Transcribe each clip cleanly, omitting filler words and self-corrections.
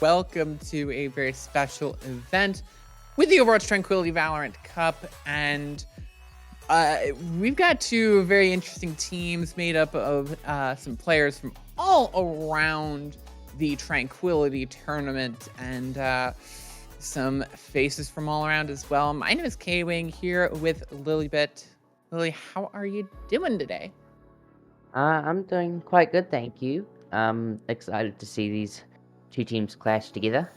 welcome to a very special event with the Overwatch Tranquility Valorant Cup. And we've got two very interesting teams made up of some players from all around the Tranquility tournament and some faces from all around as well. My name is K-Wing here with Lilybit. Lily, how are you doing today? I'm doing quite good, thank you. Excited to see these two teams clash together.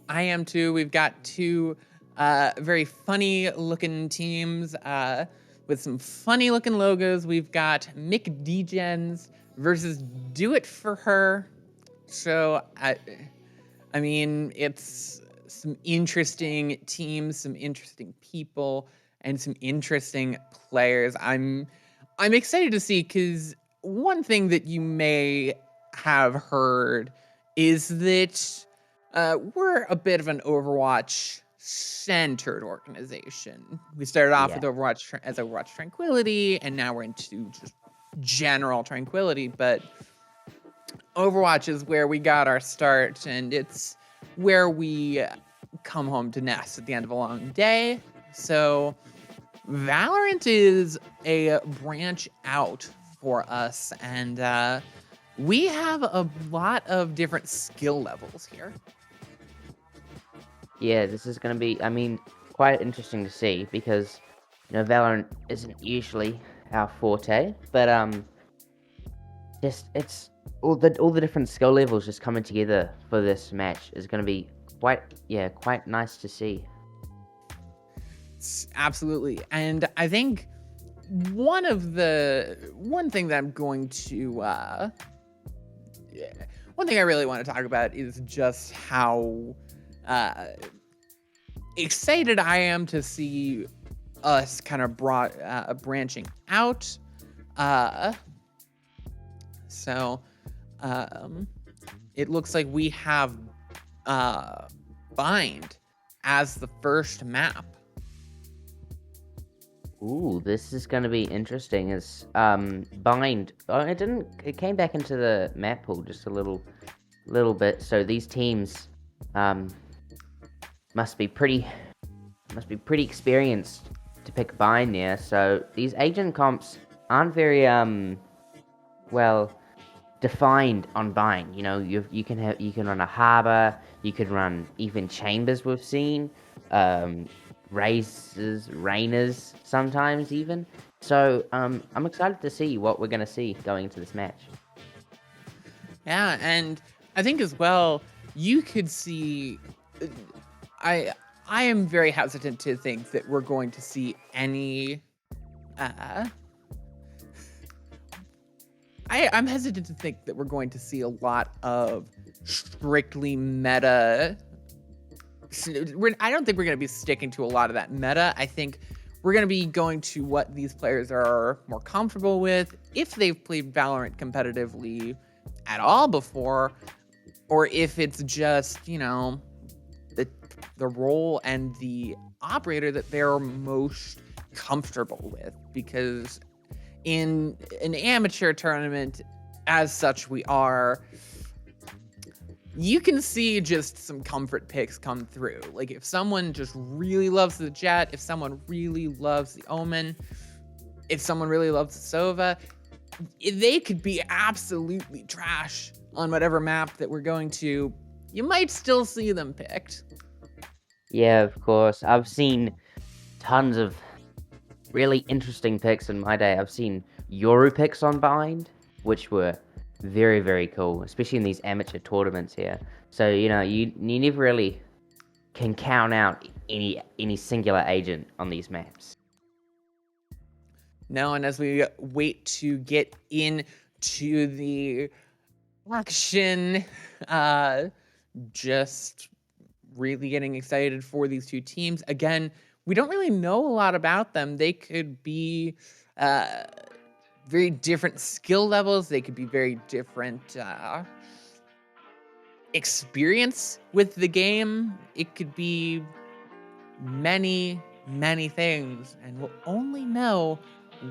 I am too. We've got two very funny looking teams with some funny looking logos. We've got Mick Degens versus Do It For Her. So, I mean, it's some interesting teams, some interesting people, and some interesting players. I'm excited to see, because one thing that you may have heard is that we're a bit of an Overwatch centered organization. We started off Yeah. with Overwatch as Overwatch Tranquility, and now we're into just general Tranquility. But Overwatch is where we got our start, and it's where we come home to nest at the end of a long day. So Valorant is a branch out for us, and we have a lot of different skill levels here. Yeah, this is going to be, quite interesting to see because, Valorant isn't usually our forte, but just it's all the different skill levels just coming together for this match is going to be quite nice to see. Absolutely. And I think one thing that I'm going to one thing I really want to talk about is just how excited I am to see us kind of branching out. So it looks like we have Bind as the first map. Ooh, this is going to be interesting. As Bind, it came back into the map pool just a little bit. So these teams must be pretty experienced to pick Bind there. So these agent comps aren't very well defined on Bind. You can run a harbor, you can run even chambers. We've seen rainers sometimes even. So I'm excited to see what we're gonna see going into this match. Yeah, and I think as well, you could see. I am very hesitant to think that we're going to see any. I'm hesitant to think that we're going to see a lot of strictly meta. I don't think we're going to be sticking to a lot of that meta. I think we're going to be going to what these players are more comfortable with, if they've played Valorant competitively at all before, or if it's just, the role and the operator that they're most comfortable with. Because in an amateur tournament, as such, you can see just some comfort picks come through. Like, if someone just really loves the Jet, if someone really loves the Omen, if someone really loves the Sova, they could be absolutely trash on whatever map that we're going to. You might still see them picked. Yeah, of course. I've seen tons of really interesting picks in my day. I've seen Yoru picks on Bind, which were very, very cool, especially in these amateur tournaments here. So, you never really can count out any singular agent on these maps. No, and as we wait to get into the action, just really getting excited for these two teams. Again, we don't really know a lot about them. They could be very different skill levels. They could be very different experience with the game. It could be many, many things, and we'll only know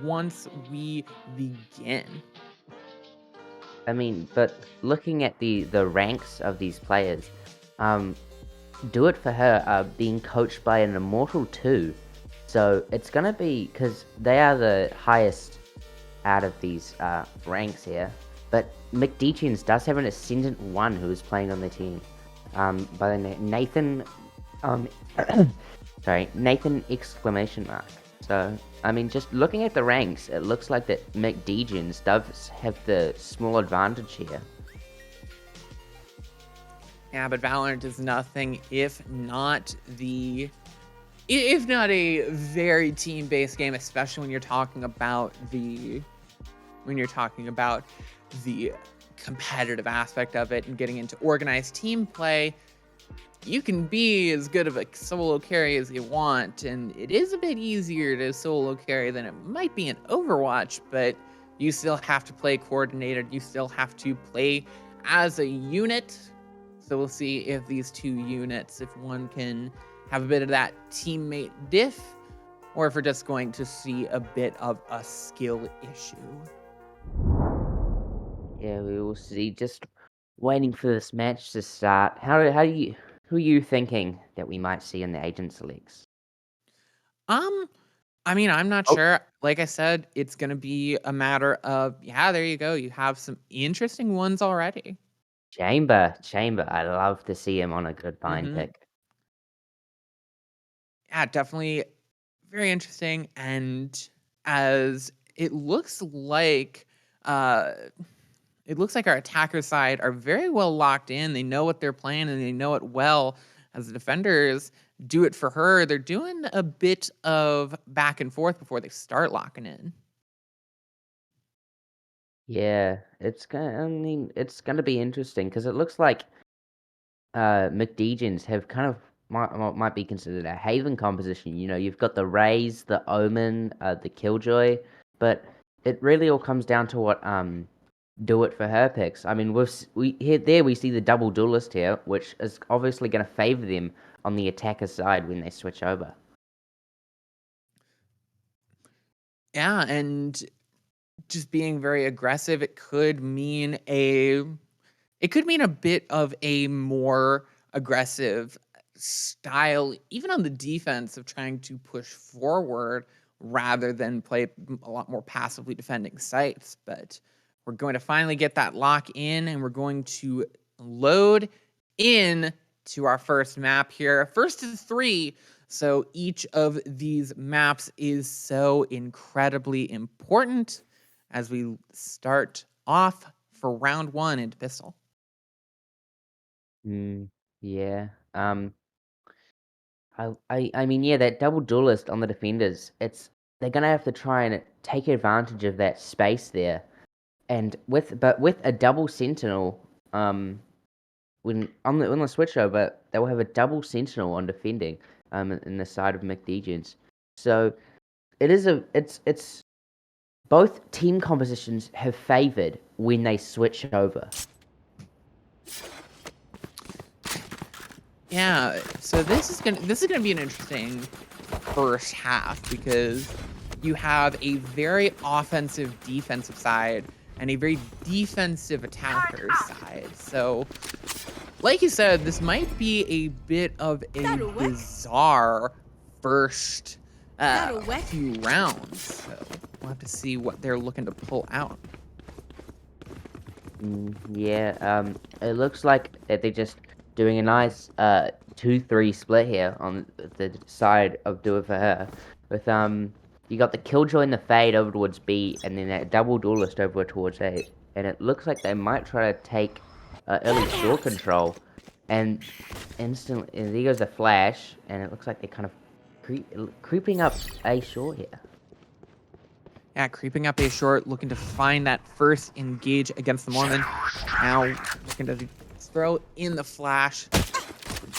once we begin. I mean, but looking at the ranks of these players, Do It For Her are being coached by an Immortal 2. So it's gonna be, because they are the highest out of these ranks here. But McDeachins does have an Ascendant 1 who is playing on the team. By the name Nathan, um, sorry, Nathan exclamation mark. So, I mean, just looking at the ranks, it looks like that McDeachins does have the small advantage here. Yeah, but Valorant is nothing if not a very team-based game, especially when you're talking about the competitive aspect of it and getting into organized team play. You can be as good of a solo carry as you want, and it is a bit easier to solo carry than it might be in Overwatch, but you still have to play coordinated. You still have to play as a unit. So we'll see if these two units, if one can have a bit of that teammate diff, or if we're just going to see a bit of a skill issue. Yeah, we will see. Just waiting for this match to start. Who are you thinking that we might see in the agent selects? I mean, I'm not Oh, sure. Like I said, it's gonna be a matter of, yeah, there you go. You have some interesting ones already. Chamber. I love to see him on a good bind Mm-hmm. pick. Yeah, definitely very interesting. And as uh it looks like our attacker side are very well locked in. They know what they're playing and they know it well. As the defenders do it for her, they're doing a bit of back and forth before they start locking in. Yeah, I mean, it's gonna be interesting because it looks like McDegens have kind of might be considered a haven composition. You know, you've got the Raze, the Omen, the Killjoy, but it really all comes down to what Do It For Her picks. I mean, we see the double duelist here, which is obviously going to favor them on the attacker side when they switch over. Yeah, and just being very aggressive, it could mean a bit of a more aggressive style, even on the defense of trying to push forward rather than play a lot more passively defending sites. But we're going to finally get that lock in and we're going to load in to our first map here. First to three. So each of these maps is so incredibly important as we start off for round one into Pistol. Mm, yeah. I mean, yeah, that double duelist on the defenders. They're gonna have to try and take advantage of that space there, and with a double sentinel, when on the switch over, they will have a double sentinel on defending, in the side of McDegens. So it's both team compositions have favored when they switch over. Yeah, so this is gonna be an interesting first half because you have a very offensive defensive side and a very defensive attacker side. So, like you said, this might be a bit of a bizarre first few rounds. So we'll have to see what they're looking to pull out. Yeah, it looks like that they're just doing a nice 2-3 split here on the side of Do It For Her. With you got the Killjoy and the Fade over towards B, and then that double duelist over towards A. And it looks like they might try to take early shore control, and instantly and there goes the flash, and it looks like they're kind of creeping up A shore here. Yeah, creeping up A short, looking to find that first engage against the Mormon. Now looking to throw in the flash.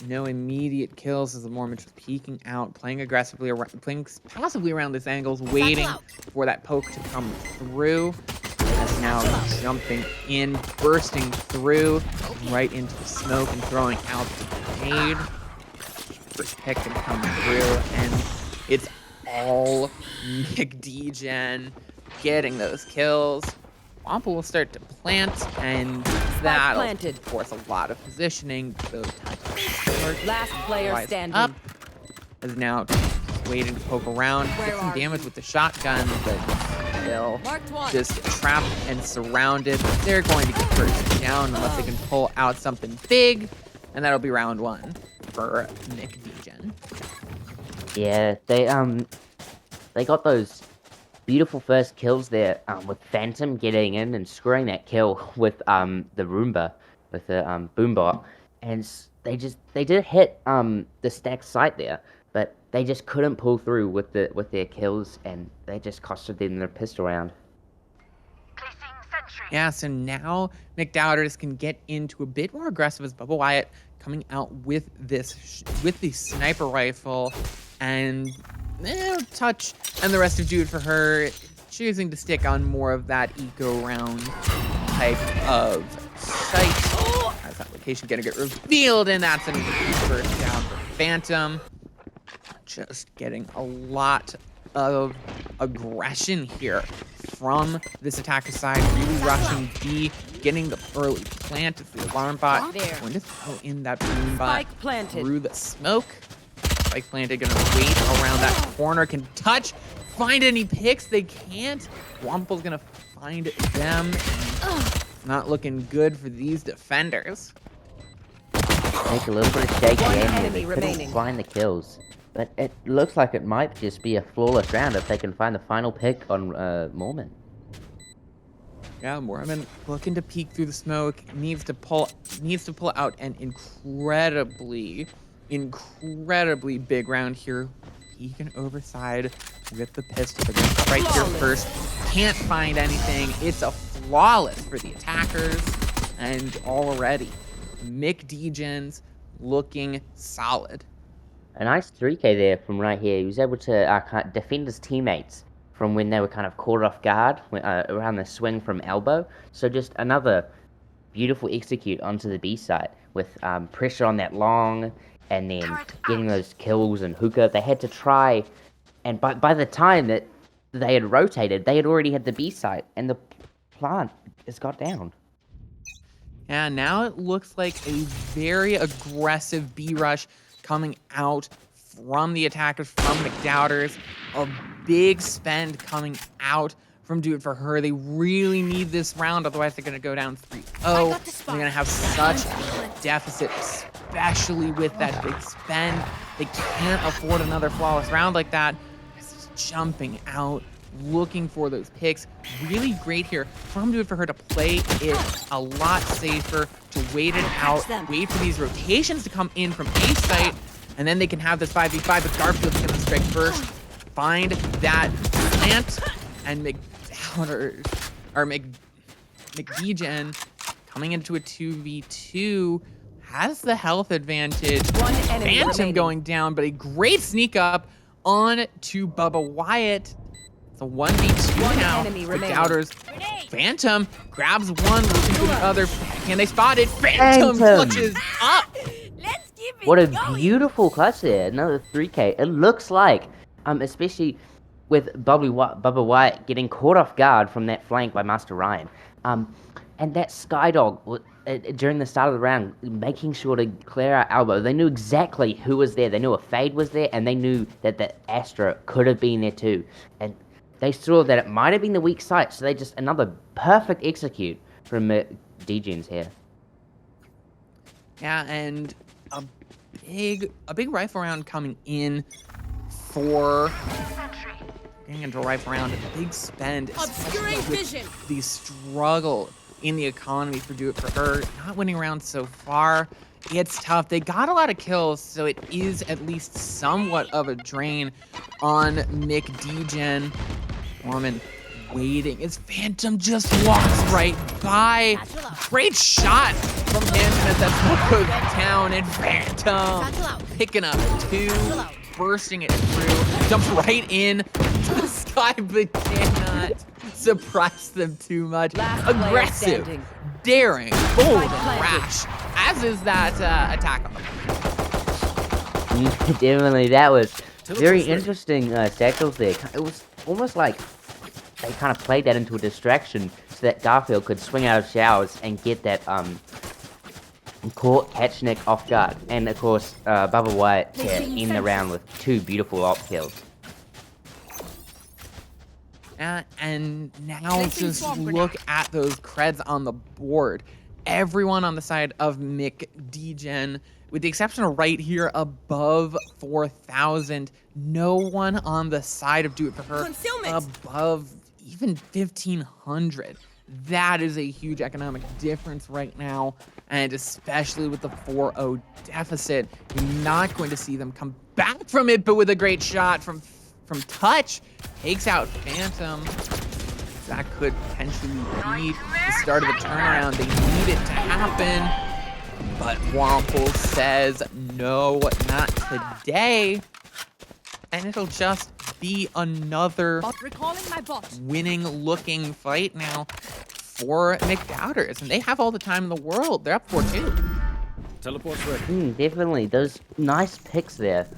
No immediate kills as the Mormon just peeking out, playing aggressively, playing passively around this angles, waiting for that poke to come through. As now jumping in, bursting through, right into the smoke and throwing out the grenade. First pick can come through, and it's all McDegen getting those kills. Wampa will start to plant, and that'll planted. force a lot of positioning. So touch Last player rise standing. up is now waiting to poke around, get some damage with the shotgun, but still Marked one. just trapped and surrounded. They're going to get first down unless they can pull out something big, and that'll be round 1 for Nick Degen. Yeah, they got those beautiful first kills there, with Phantom getting in and scoring that kill with the Roomba, with the Boombot, and they did hit the stacked site there, but they just couldn't pull through with their kills, and they just costed them their pistol round. Yeah, so now McDowders can get into a bit more aggressive as Bubba Wyatt coming out with the sniper rifle, and Touch and the rest of Do It For Her choosing to stick on more of that eco round type of sight. As that location gonna get revealed, and that's an first down for Phantom. Just getting a lot of aggression here from this attacker side, really rushing B, getting the early plant of the alarm bot, going to throw in that boom bot through the smoke. Spike planted, gonna wait around that corner, can touch, find any picks, they can't. Wample's gonna find them, and not looking good for these defenders. Make a little bit of shaky One aim here, enemy they couldn't remaining. find the kills. But it looks like it might just be a flawless round if they can find the final pick on Mormon. Yeah, Mormon looking to peek through the smoke, needs to pull out an incredibly big round here. Peeking overside with the pistol. They're gonna cut right here first. Can't find anything. It's a flawless for the attackers, and already Mick Degens looking solid. A nice 3K there from right here. He was able to kind of defend his teammates from when they were kind of caught off guard around the swing from elbow. So just another beautiful execute onto the B side with pressure on that long, and then getting those kills and hookah. They had to try, and by the time that they had rotated, they had already had the B site, and the plant has got down. And now it looks like a very aggressive B rush coming out from the attackers, from McDowders. A big spend coming out from Do It For Her. They really need this round, otherwise they're going to go down 3-0. They're going to have such a deficit, especially with that big spend. They can't afford another flawless round like that. It's jumping out, looking for those picks. Really great here from Do It For Her to play it a lot safer, to wait it out, wait for these rotations to come in from A site, and then they can have this 5v5, but Garfield's gonna strike first, find that plant, and McDegen coming into a 2v2 has the health advantage. Phantom going down, but a great sneak up on to Bubba Wyatt. It's a 1v2 now. McDowders. Phantom grabs one, looking for the other. Can they spot it? Phantom clutches up. What a beautiful clutch there. Another 3K. It looks like, especially with Bubba Wyatt getting caught off guard from that flank by Master Ryan. And that Skydog, during the start of the round, making sure to clear out elbow. They knew exactly who was there. They knew a Fade was there, and they knew that the Astra could have been there too. And they saw that it might have been the weak side, so they just another perfect execute from Degens here. Yeah, and a big rifle round coming in for getting into a rifle round. A big spend, especially with the struggle in the economy for Do It For Her. Not winning rounds so far. It's tough. They got a lot of kills, so it is at least somewhat of a drain on Mick Degen. Mormon waiting as Phantom just walks right by. Great shot from him as that smoke goes down, and Phantom picking up 2, bursting it through, jumps right in to the sky, but cannot surprise them too much. Aggressive, daring, bold, and rash, as is that attack on the point. Definitely, that was very interesting tackles there. It was almost like they kind of played that into a distraction so that Garfield could swing out of showers and get that caught catch Nick off guard, and of course Bubba Wyatt to end the round with 2 beautiful op kills. And now just look at those creds on the board. Everyone on the side of McDegen, with the exception of right here above 4,000, no one on the side of Do It For Her above even 1,500. That is a huge economic difference right now, and especially with the 4-0 deficit, you're not going to see them come back from it, but with a great shot from Touch, takes out Phantom. That could potentially be the start of the turnaround. They need it to happen, but Womple says, no, not today. And it'll just be another winning-looking fight now for McDoubters. And they have all the time in the world. They're up 4-2. Teleport's ready. Definitely. Those nice picks there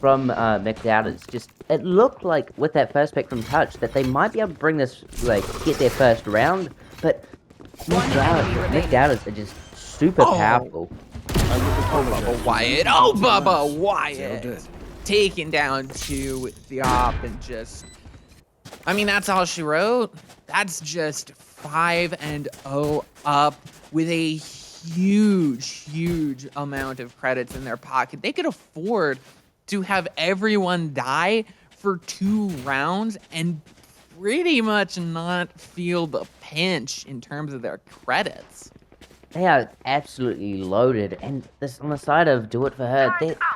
from McDoubters. Just, it looked like with that first pick from Touch that they might be able to bring this, like, get their first round, but McDoubters are just super powerful. Bubba Wyatt. Oh, Bubba Wyatt. Taken down 2 with the op and just, I mean, that's all she wrote. That's just 5-0 up with a huge amount of credits in their pocket. They could afford to have everyone die for 2 rounds and pretty much not feel the pinch in terms of their credits. They are absolutely loaded, and this on the side of Do It For Her,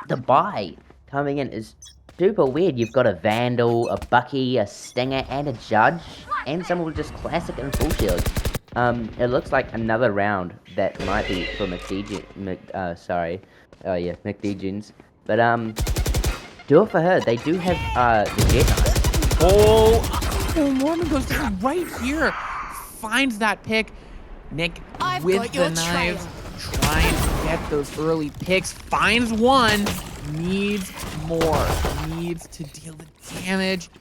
the buy coming in is super weird. You've got a Vandal, a Bucky, a Stinger, and a Judge, and someone with just classic and full shield. It looks like another round that might be for McDegens. But Do It For Her, they do have the Jet. Oh, Mormon goes down right here. Finds that pick. Nick with the knives, trying to get those early picks. Finds one. Needs more. Needs to deal the damage.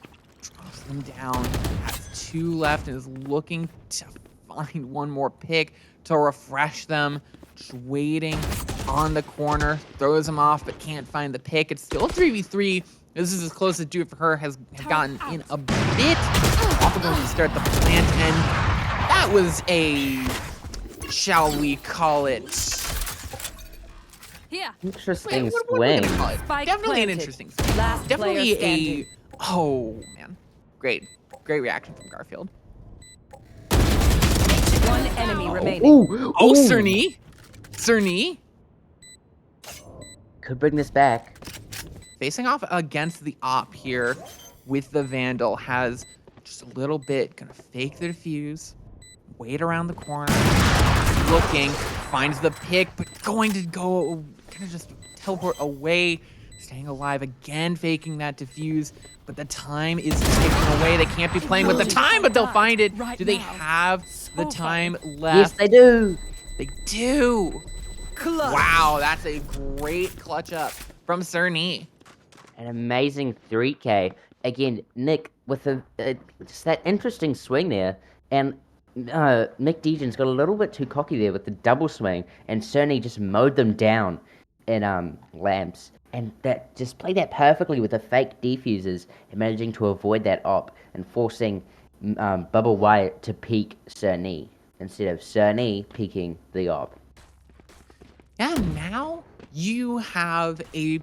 Drops them down. Has 2 left and is looking to find one more pick to refresh them. Just waiting on the corner. Throws him off, but can't find the pick. It's still 3v3. This is as close as Do It For Her has gotten in a bit. Also going to start the plant, and that was a, shall we call it, interesting what are we swing. gonna call it? Definitely an interesting swing. Definitely a, oh man, great reaction from Garfield. One enemy remaining. Oh, Cerny Could bring this back. facing off against the op here with the Vandal, has just a little bit, gonna fake the defuse, wait around the corner, looking, finds the pick, but going to go, gonna just teleport away, staying alive again, faking that defuse, but the time is ticking away. They can't be playing with the time, but they'll find it. Do they have the time left? Yes, they do. They do. Wow, that's a great clutch up from Cerny. An amazing 3K. Again, Nick with just that interesting swing there, and McDegen's got a little bit too cocky there with the double swing, and Cerny just mowed them down in lamps, and that just played that perfectly with the fake defuses and managing to avoid that op and forcing Bubba Wyatt to peek Cerny instead of Cerny peeking the op. Yeah, now you have a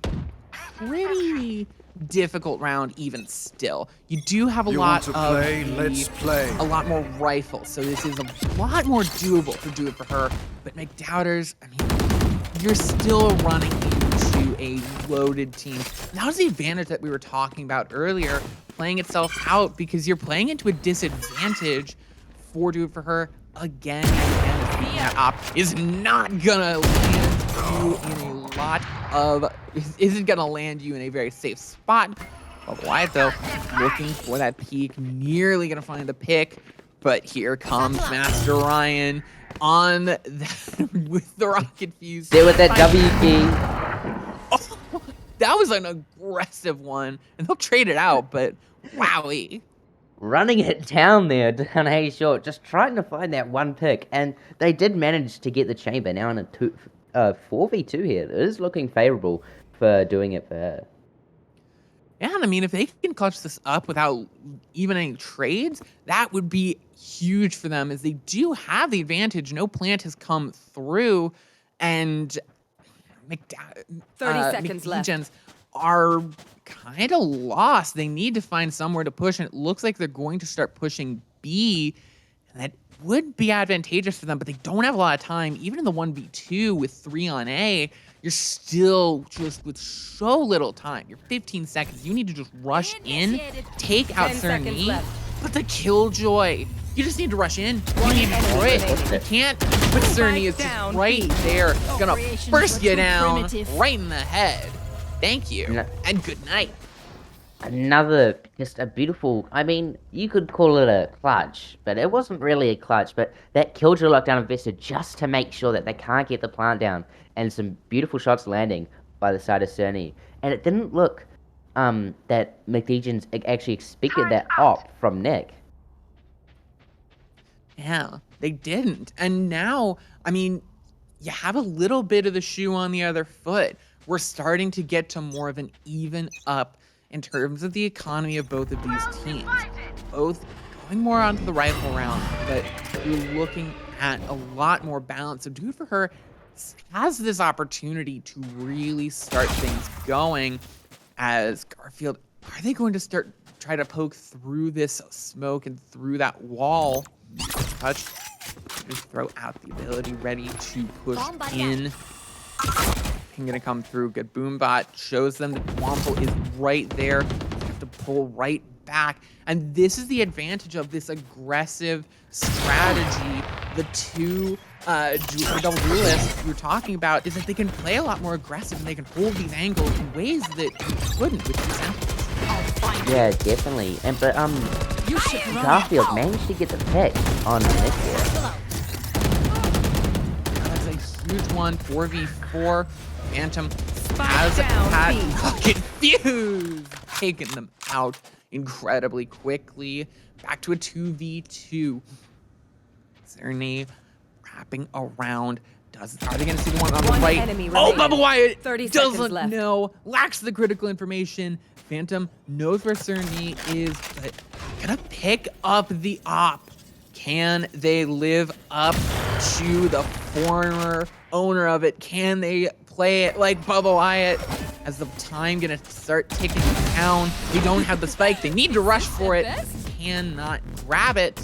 pretty difficult round even still. You do have a lot of a lot more rifles, so this is a lot more doable to Do It For Her. But McDoubters, I mean, you're still running into a loaded team. That was the advantage that we were talking about earlier, playing itself out, because you're playing into a disadvantage for Do It For Her again and again. That op is not gonna land you in a lot of, isn't gonna land you in a very safe spot. But Wyatt, though, looking for that peak, nearly gonna find the pick, but here comes Master Ryan on that with the rocket fuse. There with that W key. Oh, that was an aggressive one, and they'll trade it out, but wowie. running it down there down A short, just trying to find that one pick, and they did manage to get the chamber now in a 4v2 here. It is looking favorable for doing it for her. Yeah, and I mean, if they can clutch this up without even any trades, that would be huge for them, as they do have the advantage. No plant has come through, and 30 seconds left. McDegens are kind of lost. They need to find somewhere to push, and it looks like they're going to start pushing B, and that would be advantageous for them, but they don't have a lot of time. Even in the 1v2 with 3 on A, you're still just with so little time. You're 15 seconds. You need to just rush in, take out 10 seconds Cerny, left. but the Killjoy. You just need to rush in. You need to destroy it. You can't. But Cerny is just right there. Gonna burst you down right in the head. Thank you. And good night. Another, just a beautiful, I mean, you could call it a clutch, but it wasn't really a clutch, but that Killjoy lockdown invested just to make sure that they can't get the plant down, and some beautiful shots landing by the side of Cerny. And it didn't look that McDegens actually expected that op from Nick. Yeah, they didn't. And now, I mean, you have a little bit of the shoe on the other foot. We're starting to get to more of an even up in terms of the economy of both of these teams. Both going more onto the rifle round, but you're looking at a lot more balance. So Dude for Her has this opportunity to really start things going, as Garfield, are they going to try to poke through this smoke and through that wall? Touch, just throw out the ability, ready to push in. I'm gonna come through. Good Boombot shows them that Wample is right there. They have to pull right back. And this is the advantage of this aggressive strategy. The two double duelists you're talking about is that they can play a lot more aggressive, and they can hold these angles in ways that you couldn't with these angles. Yeah, definitely. And but Garfield managed to get the pick on Nick here. That's a huge one. 4v4. Phantom has had fucking fuse, taking them out incredibly quickly. Back to a 2v2. Cerny wrapping around. Are they going to see the one on the right? Oh, Bubba Wyatt doesn't know. Lacks the critical information. Phantom knows where Cerny is, but gonna pick up the op. Can they live up to the former owner of it? Can they play it like Bubba Wyatt? As the time gonna start ticking down. They don't have the spike. They need to rush for it. Cannot grab it.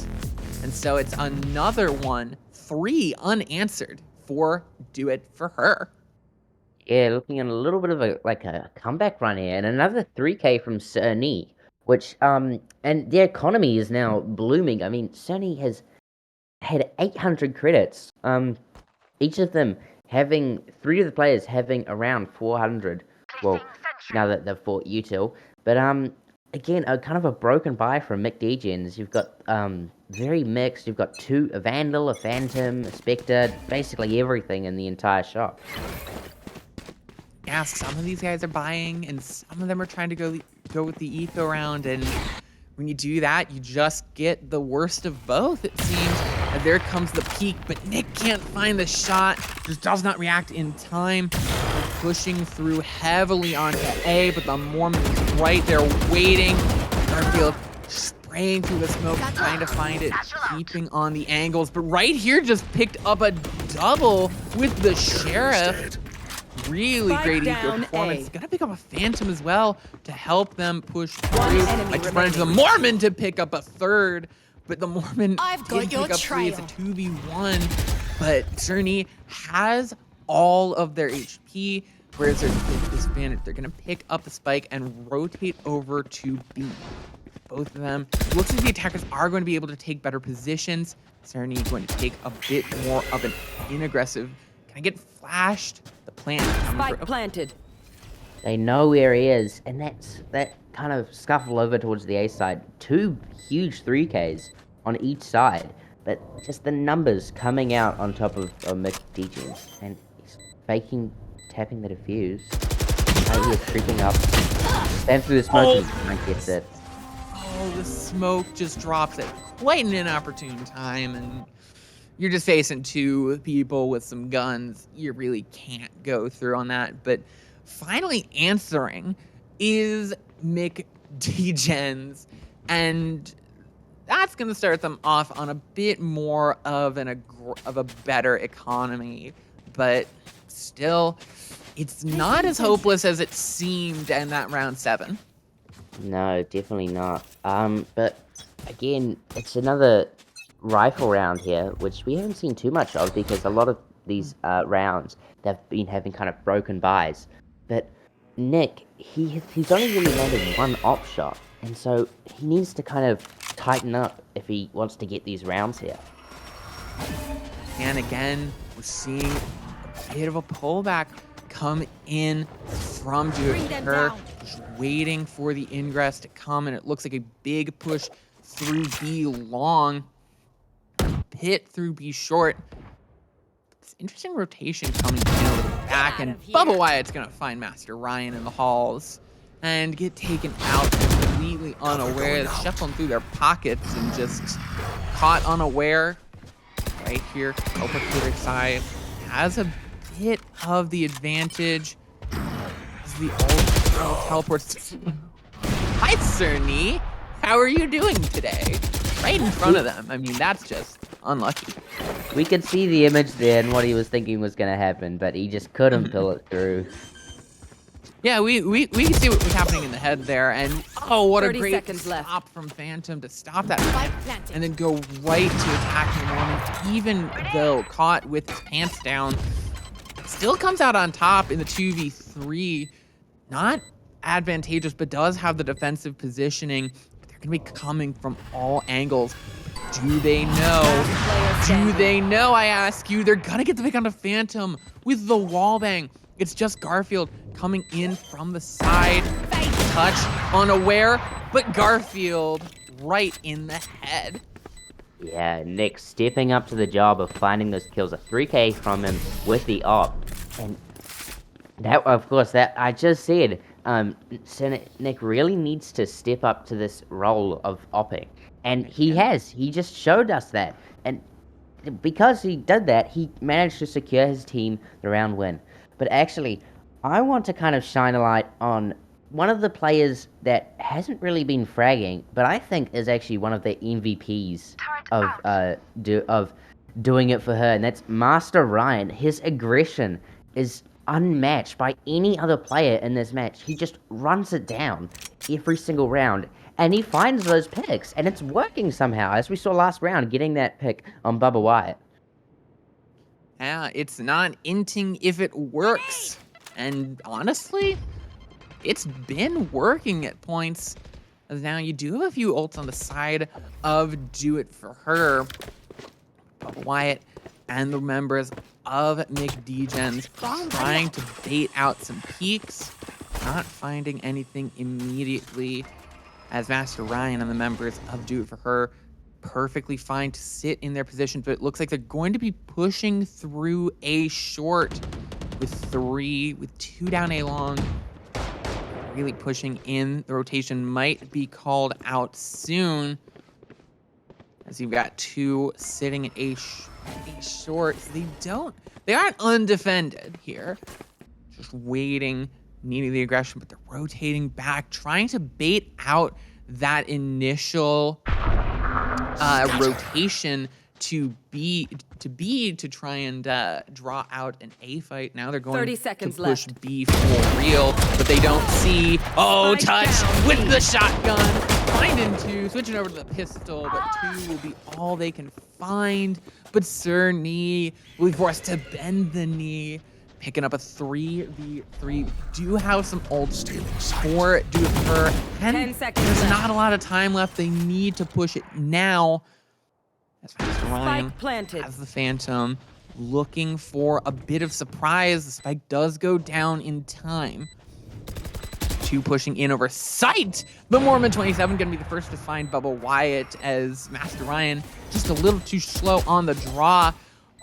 And so it's another one. 3 unanswered for Do It For Her. Yeah, looking at a little bit of a comeback run here, and another 3K from Cerny, which and the economy is now blooming. I mean, Cerny has had 800 credits. Each of them having 3 of the players having around 400. Well, now that they've fought Util, but again, a kind of a broken buy from McDegens. You've got very mixed. You've got a Vandal, a Phantom, a Spectre, basically everything in the entire shop. Yeah, some of these guys are buying, and some of them are trying to go with the eco round, and when you do that, you just get the worst of both, it seems. And there comes the peak, but Nick can't find the shot, just does not react in time. They're pushing through heavily onto A, but the Mormon is right there waiting. Garfield spraying through the smoke, trying to find it, keeping on the angles, but right here just picked up a double with the Sheriff. Really great eco performance. Gonna pick up a Phantom as well to help them push through. I just run into the Mormon to pick up a third, but the Mormon did pick up 3. It's a 2v1, but Cerny has all of their HP. Whereas their disadvantage, they're gonna pick up the spike and rotate over to B. Both of them. Looks like the attackers are going to be able to take better positions. Cerny going to take a bit more of an inaggressive. Can I get flashed? The plant. Spike planted. They know where he is, and that kind of scuffle over towards the A side. 2 huge 3Ks on each side, but just the numbers coming out on top of McDegens, and he's tapping the defuse. Right here, creeping up. Spam through the smoke and gets it. oh, the smoke just drops at quite an inopportune time, and you're just facing two people with some guns. You really can't go through on that. But finally answering is McDgens, and that's going to start them off on a bit more of a better economy. But still, it's not as hopeless as it seemed in that round 7. No, definitely not. But again, it's another rifle round here, which we haven't seen too much of because a lot of these rounds they've been having kind of broken buys. But Nick, he's only really landed one op shot, and so he needs to kind of tighten up if he wants to get these rounds here. And again, we're seeing a bit of a pullback come in from her, just waiting for the ingress to come, and it looks like a big push through B long, pit through B short. This interesting rotation coming in a little back, and Bubba Wyatt's gonna find Master Ryan in the halls and get taken out completely unaware. They're shuffling through their pockets and just caught unaware. Right here, Teleporter side has a bit of the advantage. This is the old teleports. Hi, Cerny. How are you doing today? Right in front of them. I mean, that's just unlucky. We could see the image there and what he was thinking was going to happen, but he just couldn't pull it through. Yeah, we can see what was happening in the head there, and oh, what a great stop left from Phantom to stop that and then go right to attacking Norman, even though caught with his pants down. Still comes out on top in the 2v3. Not advantageous, but does have the defensive positioning. But they're going to be coming from all angles. Do they know? Do they know, I ask you? They're going to get the pick on the Phantom with the wallbang. It's just Garfield coming in from the side. Touch, unaware, but Garfield right in the head. Yeah, Nick stepping up to the job of finding those kills, a 3K from him with the op. And that, of course, that I just said, so Nick really needs to step up to this role of opping. And he has. He just showed us that. And because he did that, he managed to secure his team the round win. But actually, I want to kind of shine a light on one of the players that hasn't really been fragging, but I think is actually one of the MVPs of doing it for her, and that's Master Ryan. His aggression is unmatched by any other player in this match. He just runs it down every single round, and he finds those picks, and it's working somehow, as we saw last round, getting that pick on Bubba Wyatt. Yeah, it's not inting if it works. And honestly, it's been working at points. Now you do have a few ults on the side of Do It For Her. Bubba Wyatt and the members of McDgens trying to bait out some peeks. Not finding anything immediately, as Master Ryan and the members of Do It For Her perfectly fine to sit in their positions, but it looks like they're going to be pushing through A short with 2 down A long. Really pushing in. The rotation might be called out soon, as you've got 2 sitting at A short. They aren't undefended here. Just waiting, needing the aggression, but they're rotating back, trying to bait out that initial rotation to try and draw out an A fight. Now they're going 30 to seconds push left. B for real, but they don't see. Oh, touch with the shotgun. Find into switching over to the pistol, but 2 will be all they can find. But Sir Knee will be forced to bend the knee. Picking up a 3v3. Do have some ults for Do It For Her. 10 seconds there's left. not a lot of time left. They need to push it now. As Master Ryan planted. has the Phantom looking for a bit of surprise. The spike does go down in time. 2 pushing in over sight. The Mormon 27 going to be the first to find Bubba Wyatt, as Master Ryan just a little too slow on the draw.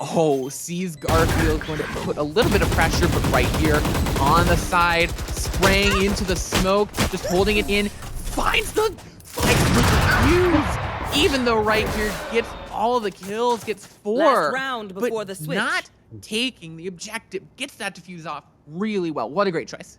Oh, sees Garfield going to put a little bit of pressure, but right here on the side, spraying into the smoke, just holding it in, finds the Fuse, even though right here gets all the kills, gets 4. Last round before but the switch. not taking the objective, gets that defuse off really well. What a great choice.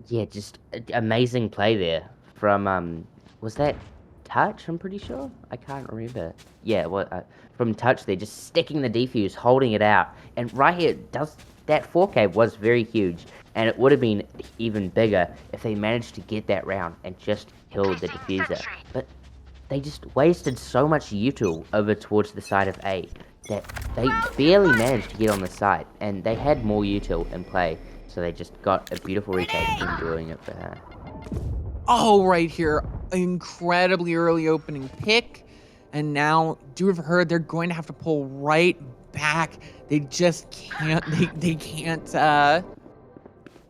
Yeah, just amazing play there from was that Touch? I'm pretty sure. I can't remember. Yeah, from Touch there, just sticking the defuse, holding it out, and right here does that 4K was very huge, and it would have been even bigger if they managed to get that round and just killed the diffuser. But they just wasted so much util over towards the side of A that they barely managed to get on the site, and they had more util in play, so they just got a beautiful retake and doing it for her. Oh, right here, incredibly early opening pick, and now do it for her. They're going to have to pull right back. They just can't. They can't.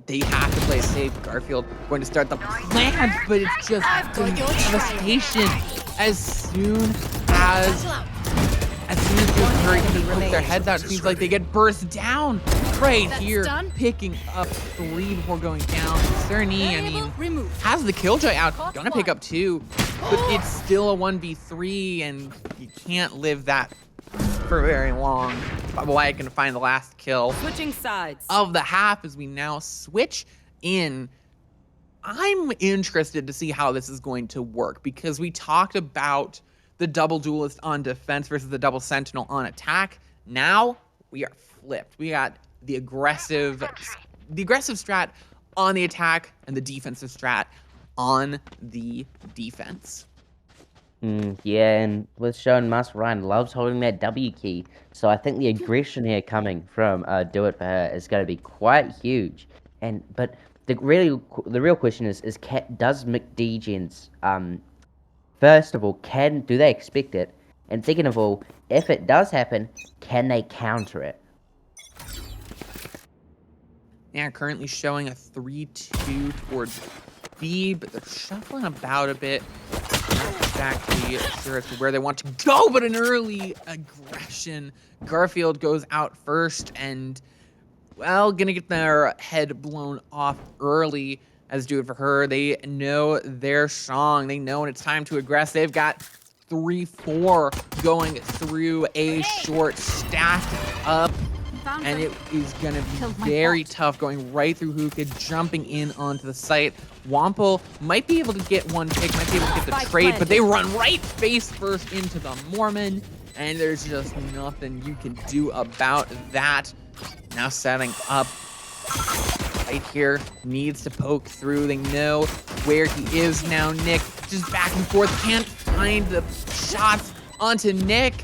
They have to play it safe. Garfield going to start the plant, but it's just devastation. As soon as Hurry can poke their heads out, it seems like they get burst down right here, picking up 3 before going down. Cerny, I mean, has the Killjoy out, gonna pick up 2, but it's still a 1v3, and you can't live that for very long. Baba Wyatt gonna find the last kill. Switching sides of the half as we now switch in. I'm interested to see how this is going to work, because we talked about the double duelist on defense versus the double sentinel on attack. Now we are flipped. We got the aggressive strat on the attack and the defensive strat on the defense. Yeah, and with showing Master Ryan loves holding that W key, so I think the aggression here coming from Do It For Her is going to be quite huge. But the real question is does McDegens first of all, do they expect it? And second of all, if it does happen, can they counter it? Yeah, currently showing a 3-2 towards B, but they're shuffling about a bit. Not exactly sure as to where they want to go, but an early aggression. Garfield goes out first and, well, gonna get their head blown off early. As Do It For Her, they know their song. They know when it's time to aggress. They've got 3-4 going through a short stacked up. And it is going to be very tough going right through Hookah, jumping in onto the site. Wampo might be able to get one pick, might be able to get the trade, but they run right face first into the Mormon, and there's just nothing you can do about that. Now setting up right here, needs to poke through. They know where he is now. Nick just back and forth, can't find the shots onto Nick.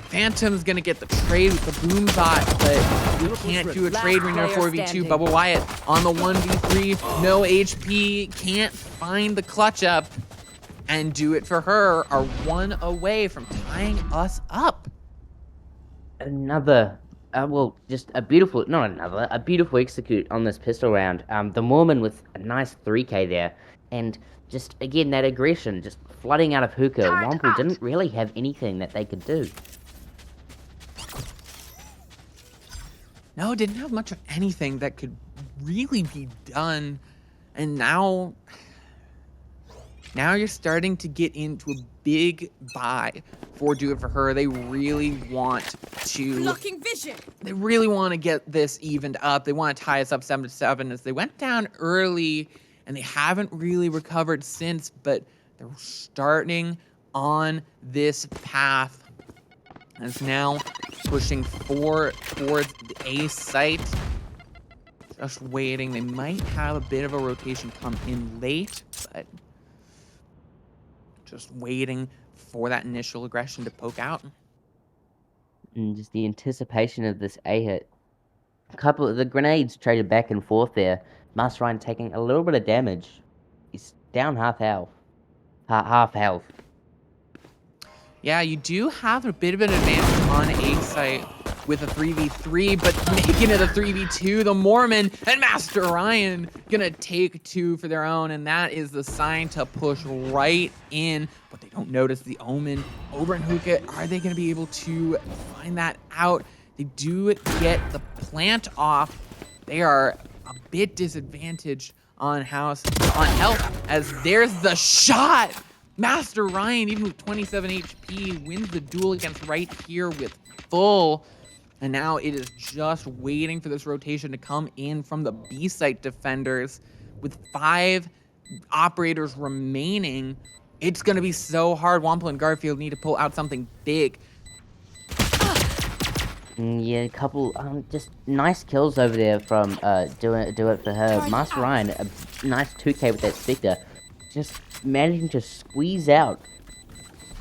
Phantom's gonna get the trade with the boom bot, but we can't do a trade right now. 4v2. Bubba Wyatt on the 1v3, no HP, can't find the clutch up, and Do It For Her are 1 away from tying us up. Another, just a beautiful, a beautiful execute on this pistol round. The Mormon with a nice 3k there, and just again that aggression, just flooding out of Hookah. Wampo didn't really have anything that they could do. No, didn't have much of anything that could really be done. And now you're starting to get into a big buy for Do It For Her. They really want to blocking vision. They really want to get this evened up. They want to tie us up 7-7 as they went down early, and they haven't really recovered since, but they're starting on this path. And it's now pushing towards the A site. Just waiting. They might have a bit of a rotation come in late, but just waiting for that initial aggression to poke out. And just the anticipation of this A hit. A couple of the grenades traded back and forth there. Master Ryan taking a little bit of damage. He's down half health. Yeah, you do have a bit of an advantage on A site with a 3v3, but making it a 3v2, the Mormon and Master Ryan gonna take 2 for their own, and that is the sign to push right in, but they don't notice the Omen over in Hookah. Are they gonna be able to find that out? They do get the plant off. They are a bit disadvantaged on health, as there's the shot. Master Ryan, even with 27 HP, wins the duel against right here with full. And now it is just waiting for this rotation to come in from the B site defenders. With 5 operators remaining, it's going to be so hard. Wample and Garfield need to pull out something big. Yeah, a couple just nice kills over there from do it for her. Master Ryan, a nice 2K with that Spectre, just managing to squeeze out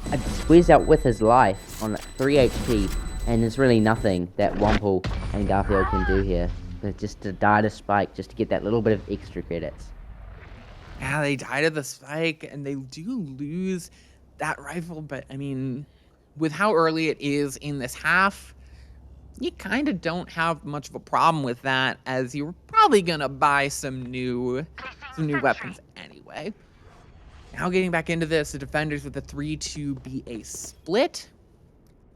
with his life on 3 HP, and there's really nothing that Wample and Garfield can do here, but just to die to Spike, just to get that little bit of extra credits. Yeah, they died at the Spike, and they do lose that rifle, but I mean, with how early it is in this half, you kind of don't have much of a problem with that, as you're probably gonna buy some new weapons anyway. Now getting back into this, the defenders with the 3-2 BA split,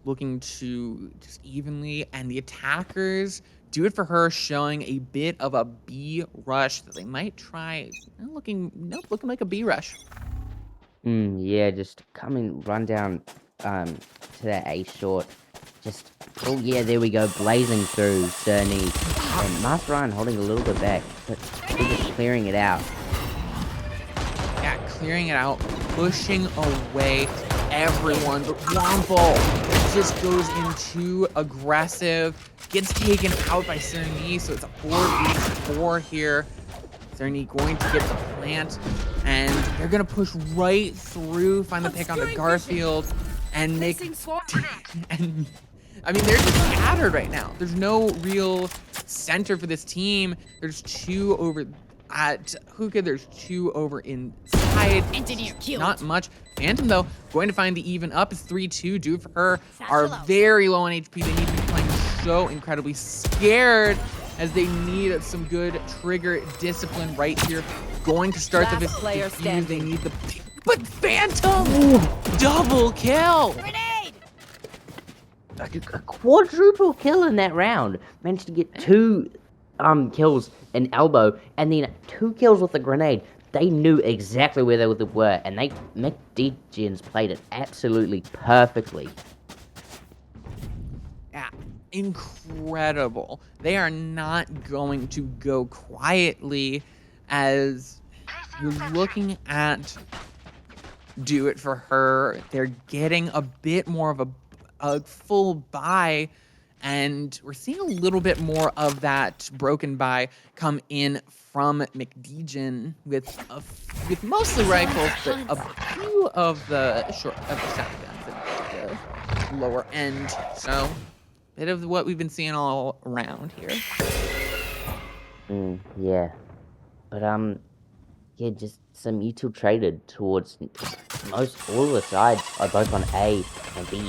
looking to just evenly, and the attackers do it for her, showing a bit of a B rush that they might try. Looking like a B rush. Yeah, just run down to that A short. Just, oh yeah, there we go, blazing through Cerny. And Master Ryan holding a little bit back, but they're just clearing it out. Yeah, clearing it out, pushing away everyone, but Wample just goes in too aggressive, gets taken out by Cerny, so it's a 4v4 here. Cerny going to get the plant, and they're gonna push right through, find the pick on the Garfield, and make, and I mean, they're just scattered right now. There's no real center for this team. There's 2 over at Hookah, there's 2 over inside. Engineer killed. Not much. Phantom, though, going to find the even up. Is 3-2. Do for her. Are very low on HP. They need to be playing so incredibly scared, as they need some good trigger discipline right here. Going to start the defuse. They need the... But Phantom! Double kill! Grenade! A quadruple kill in that round. Managed to get 2 kills in elbow, and then 2 kills with a grenade. They knew exactly where they were, and McDegens played it absolutely perfectly. Yeah, incredible. They are not going to go quietly, as you're looking at do it for her. They're getting a bit more of a full buy, and we're seeing a little bit more of that broken buy come in from McDegen with mostly rifles, but a few of the shotguns at the lower end. So, bit of what we've been seeing all around here. Yeah, but yeah, just some util traded towards most all of the sides are both on A and B.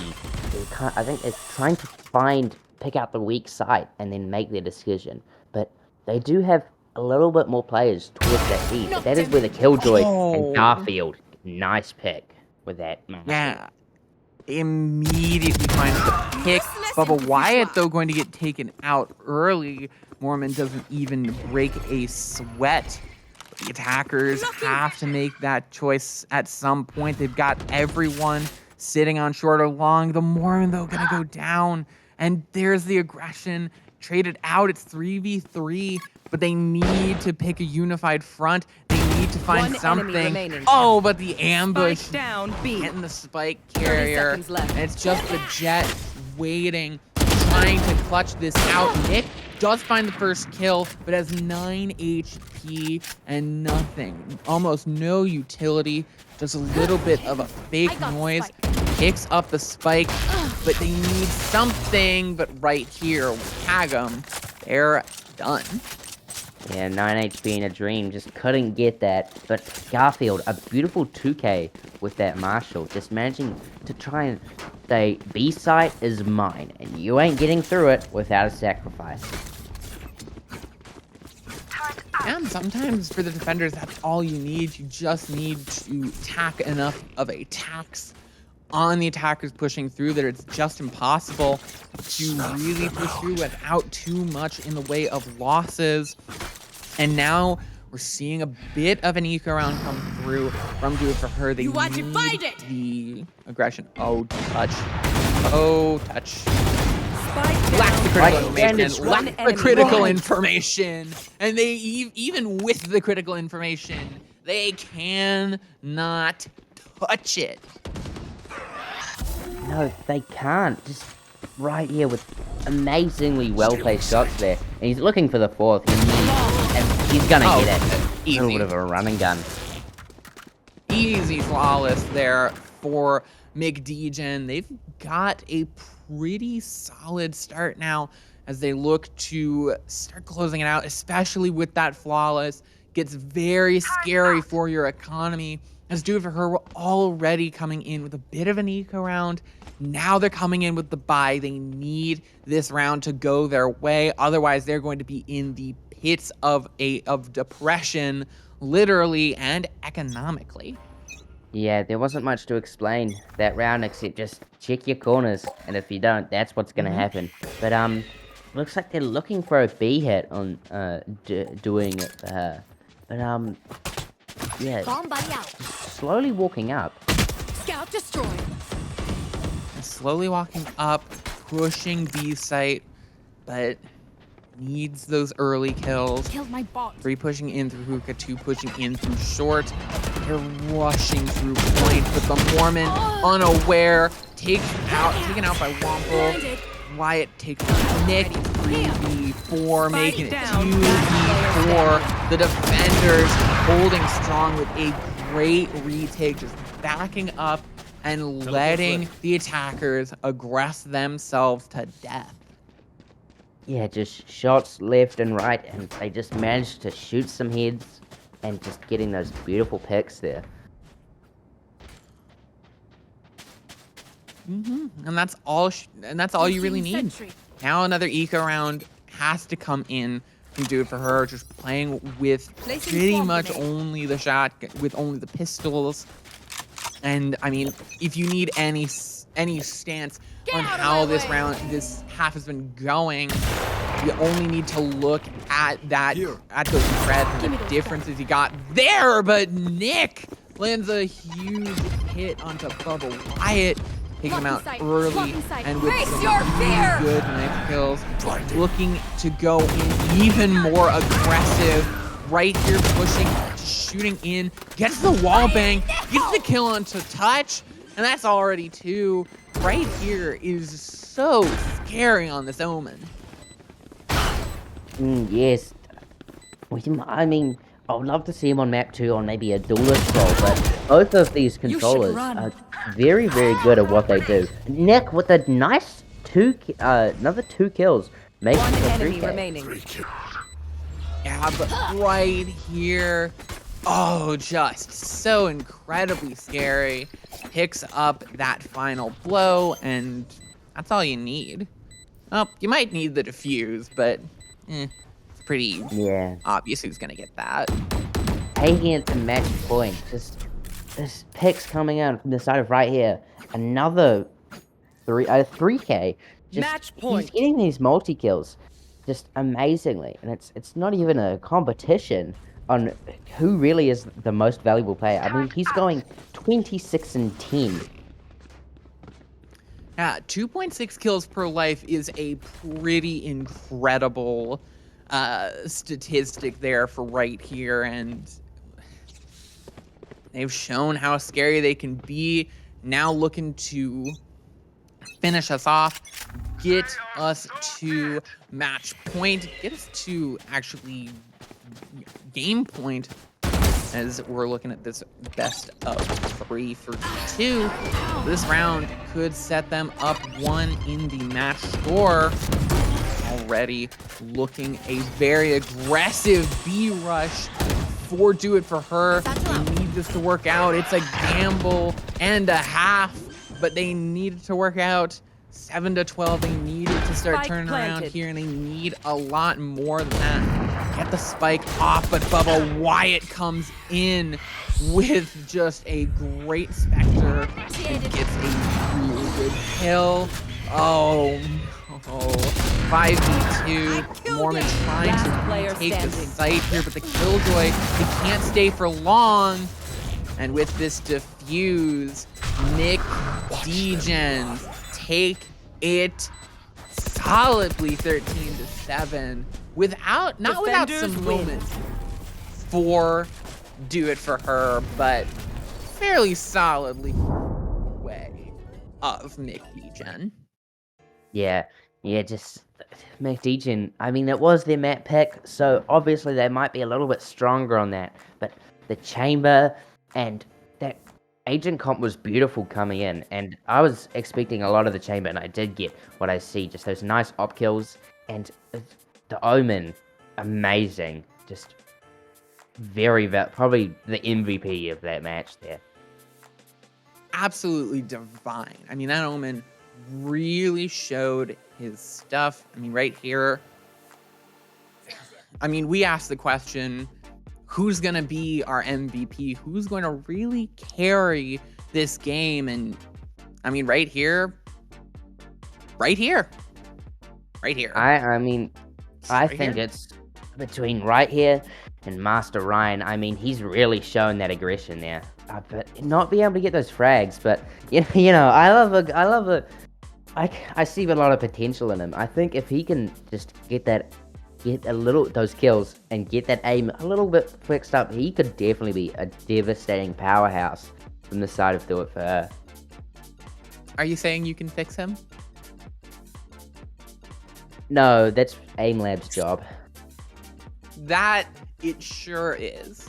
I think they're trying to pick out the weak side and then make their decision. But they do have a little bit more players towards that B. But that is where the Killjoy and Garfield, nice pick with that. Yeah, immediately finds the pick. Bubba Wyatt, though, going to get taken out early. Mormon doesn't even break a sweat. The attackers have to make that choice at some point. They've got everyone sitting on short or long. The Mormon, though, gonna go down. And there's the aggression. Traded out, it's 3v3, but they need to pick a unified front. They need to find something. Oh, but the ambush getting the spike carrier. And it's just the Jet waiting, trying to clutch this out. Nick does find the first kill, but has 9 HP and nothing. Almost no utility. Just a little bit of a fake noise. Picks up the spike, but they need something. But right here, with Kagum, they're done. Yeah, 9 HP in a dream. Just couldn't get that. But Garfield, a beautiful 2K with that Marshall. Just managing to try and say, B site is mine. And you ain't getting through it without a sacrifice. And sometimes for the defenders, that's all you need. You just need to tack enough of a tax on the attackers pushing through that it's just impossible to really push through without too much in the way of losses. And now We're seeing a bit of an eco round come through from Do It For Her. They You want to need find it? the aggression. Oh, touch. Oh, touch. Spike Lacks the down. critical Right, and information. it's one Lacks the enemy critical remaining. information. And they, even with the critical information, they cannot touch it. No, they can't. Just right here with amazingly well-placed shots there. And he's looking for the fourth. And he's gonna Oh, get it. A easy. little bit of a running gun. Easy flawless there for McDegen. They've got a pretty solid start now as they look to start closing it out, especially with that flawless. Gets very scary for your economy. As Do It For Her were already coming in with a bit of an eco round. Now they're coming in with the buy. They need this round to go their way. Otherwise, they're going to be in the pits of depression, literally and economically. Yeah, there wasn't much to explain that round except just check your corners, and if you don't, that's what's gonna happen. But looks like they're looking for a B hit on doing it for her. But yeah, Bomb buddy out. slowly walking up. Scout destroyed. Slowly walking up, pushing B site, but needs those early kills. Killed my bot. 3 pushing in through hookah, 2 pushing in through short. They're rushing through point, but the Mormon, unaware, taken out by Womple. Blinded. Wyatt takes Nick, 3v4, making it down. 2v4. The defenders holding strong with a great retake, just backing up and letting the attackers aggress themselves to death. Yeah, just shots left and right, and they just managed to shoot some heads and just getting those beautiful picks there. And that's all. And that's all you really need. Sentry. Now another eco round has to come in from Do It For Her, just playing with Placing pretty swamp much grenade. only the with only the pistols. And I mean, if you need any stance Get on out of how my this way. this half has been going, you only need to look at those threads Give and me the those differences you got there. But Nick lands a huge hit onto Bubba Wyatt, taking him out Blocking sight. early, Blocking sight. and with Face some your fear. good knife kills, looking to go in even more aggressive. Right here, pushing, shooting in, gets the wall bang, gets the kill onto touch, and that's already 2. Right here is so scary on this Omen. Yes. I mean, I would love to see him on map 2 on maybe a duelist role, but both of these controllers run. are very, very good at what they do. Nick with a nice another 2 kills, makes One it a enemy 3K. remaining. Yeah, but right here, oh, just so incredibly scary. Picks up that final blow, and that's all you need. Well, you might need the defuse, but it's pretty Yeah. obvious who's gonna get that. Taking it to match point. Just this picks coming out from the side of right here. Another 3K. Just, Match point. He's getting these multi kills just amazingly, and it's not even a competition on who really is the most valuable player. I mean, he's going 26 and 10. Yeah, 2.6 kills per life is a pretty incredible statistic there for right here, and they've shown how scary they can be. Now looking to finish us off, get us to match point, get us to actually game point, as we're looking at this best of 3 for 2. This round could set them up 1 in the match score. Already looking a very aggressive B rush for Do It For Her. They need this to work out. It's a gamble and a half, but they need it to work out. 7-12, they need it to start Spike turning around planted. here, and they need a lot more than that. Get the spike off, but Bubba Wyatt comes in with just a great Spectre and gets a really good kill. Oh, no. Oh, 5v2. Mormon trying Last to player retake the standing. site here, but the Killjoy, he can't stay for long. And with this defuse, Nick Degens take it solidly 13-7 not without Defenders some win. moments for do it for her, but fairly solidly way of Nick Degen. Yeah, just McDeacon. I mean, it was their map pick, so obviously they might be a little bit stronger on that. But the chamber and that agent comp was beautiful coming in, and I was expecting a lot of the chamber, and I did get what I see, just those nice op kills, and the Omen, amazing, just probably the MVP of that match there. Absolutely divine. I mean, that Omen really showed his stuff. I mean, right here, I mean, we asked the question, who's going to be our MVP? Who's going to really carry this game? And I mean, right here. I mean, I Right think here. it's between right here and Master Ryan. I mean, he's really shown that aggression there. But not being able to get those frags. But I see a lot of potential in him. I think if he can just get those kills and get that aim a little bit fixed up, he could definitely be a devastating powerhouse from the side of Do It For Her. Are you saying you can fix him? No, that's Aim Lab's job. That it sure is.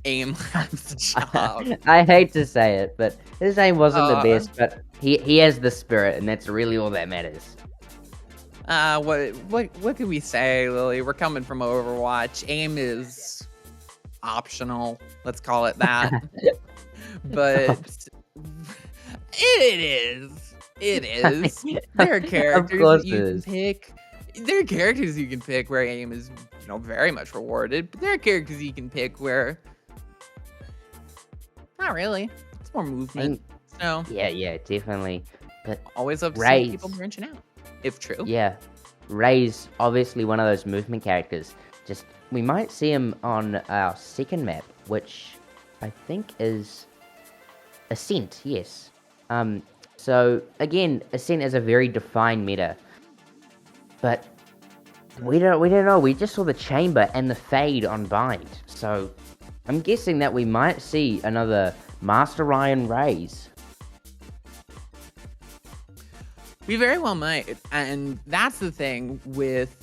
Aim Lab's job. I hate to say it, but his aim wasn't the best, but he has the spirit, and that's really all that matters. What can we say, Lily? We're coming from Overwatch. Aim is optional. Let's call it that. But it is. There are characters course that you it can is. pick. There are characters you can pick where aim is, very much rewarded. But there are characters you can pick where not really. It's more movement. So Yeah, definitely. But always love to see Raze. people branching out, if true. Yeah, Ray's obviously one of those movement characters. Just we might see him on our second map, which I think is Ascent. Yes. So again, Ascent is a very defined meta, but we don't know. We just saw the chamber and the fade on Bind, so I'm guessing that we might see another Master Ryan Raze. We very well might. And that's the thing with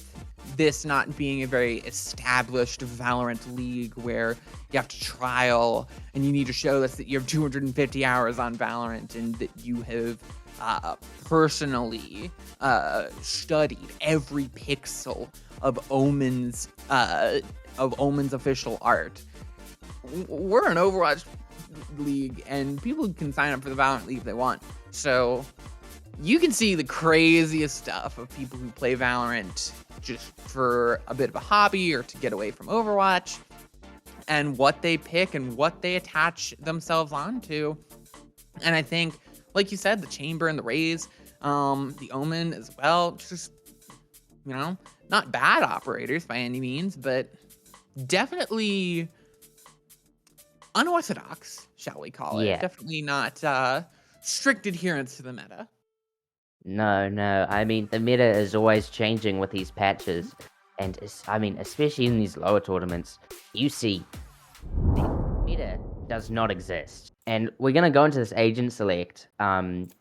this not being a very established Valorant league where you have to trial and you need to show us that you have 250 hours on Valorant and that you have personally studied every pixel of Omen's official art. We're an Overwatch league and people can sign up for the Valorant league if they want. So you can see the craziest stuff of people who play Valorant just for a bit of a hobby or to get away from Overwatch, and what they pick and what they attach themselves onto. And I think, like you said, the Chamber and the Raze, the Omen as well, just, not bad operators by any means, but definitely unorthodox, shall we call it. Yeah. Definitely not strict adherence to the meta. No. I mean, the meta is always changing with these patches. And, especially in these lower tournaments, you see the meta does not exist. And we're going to go into this agent select. And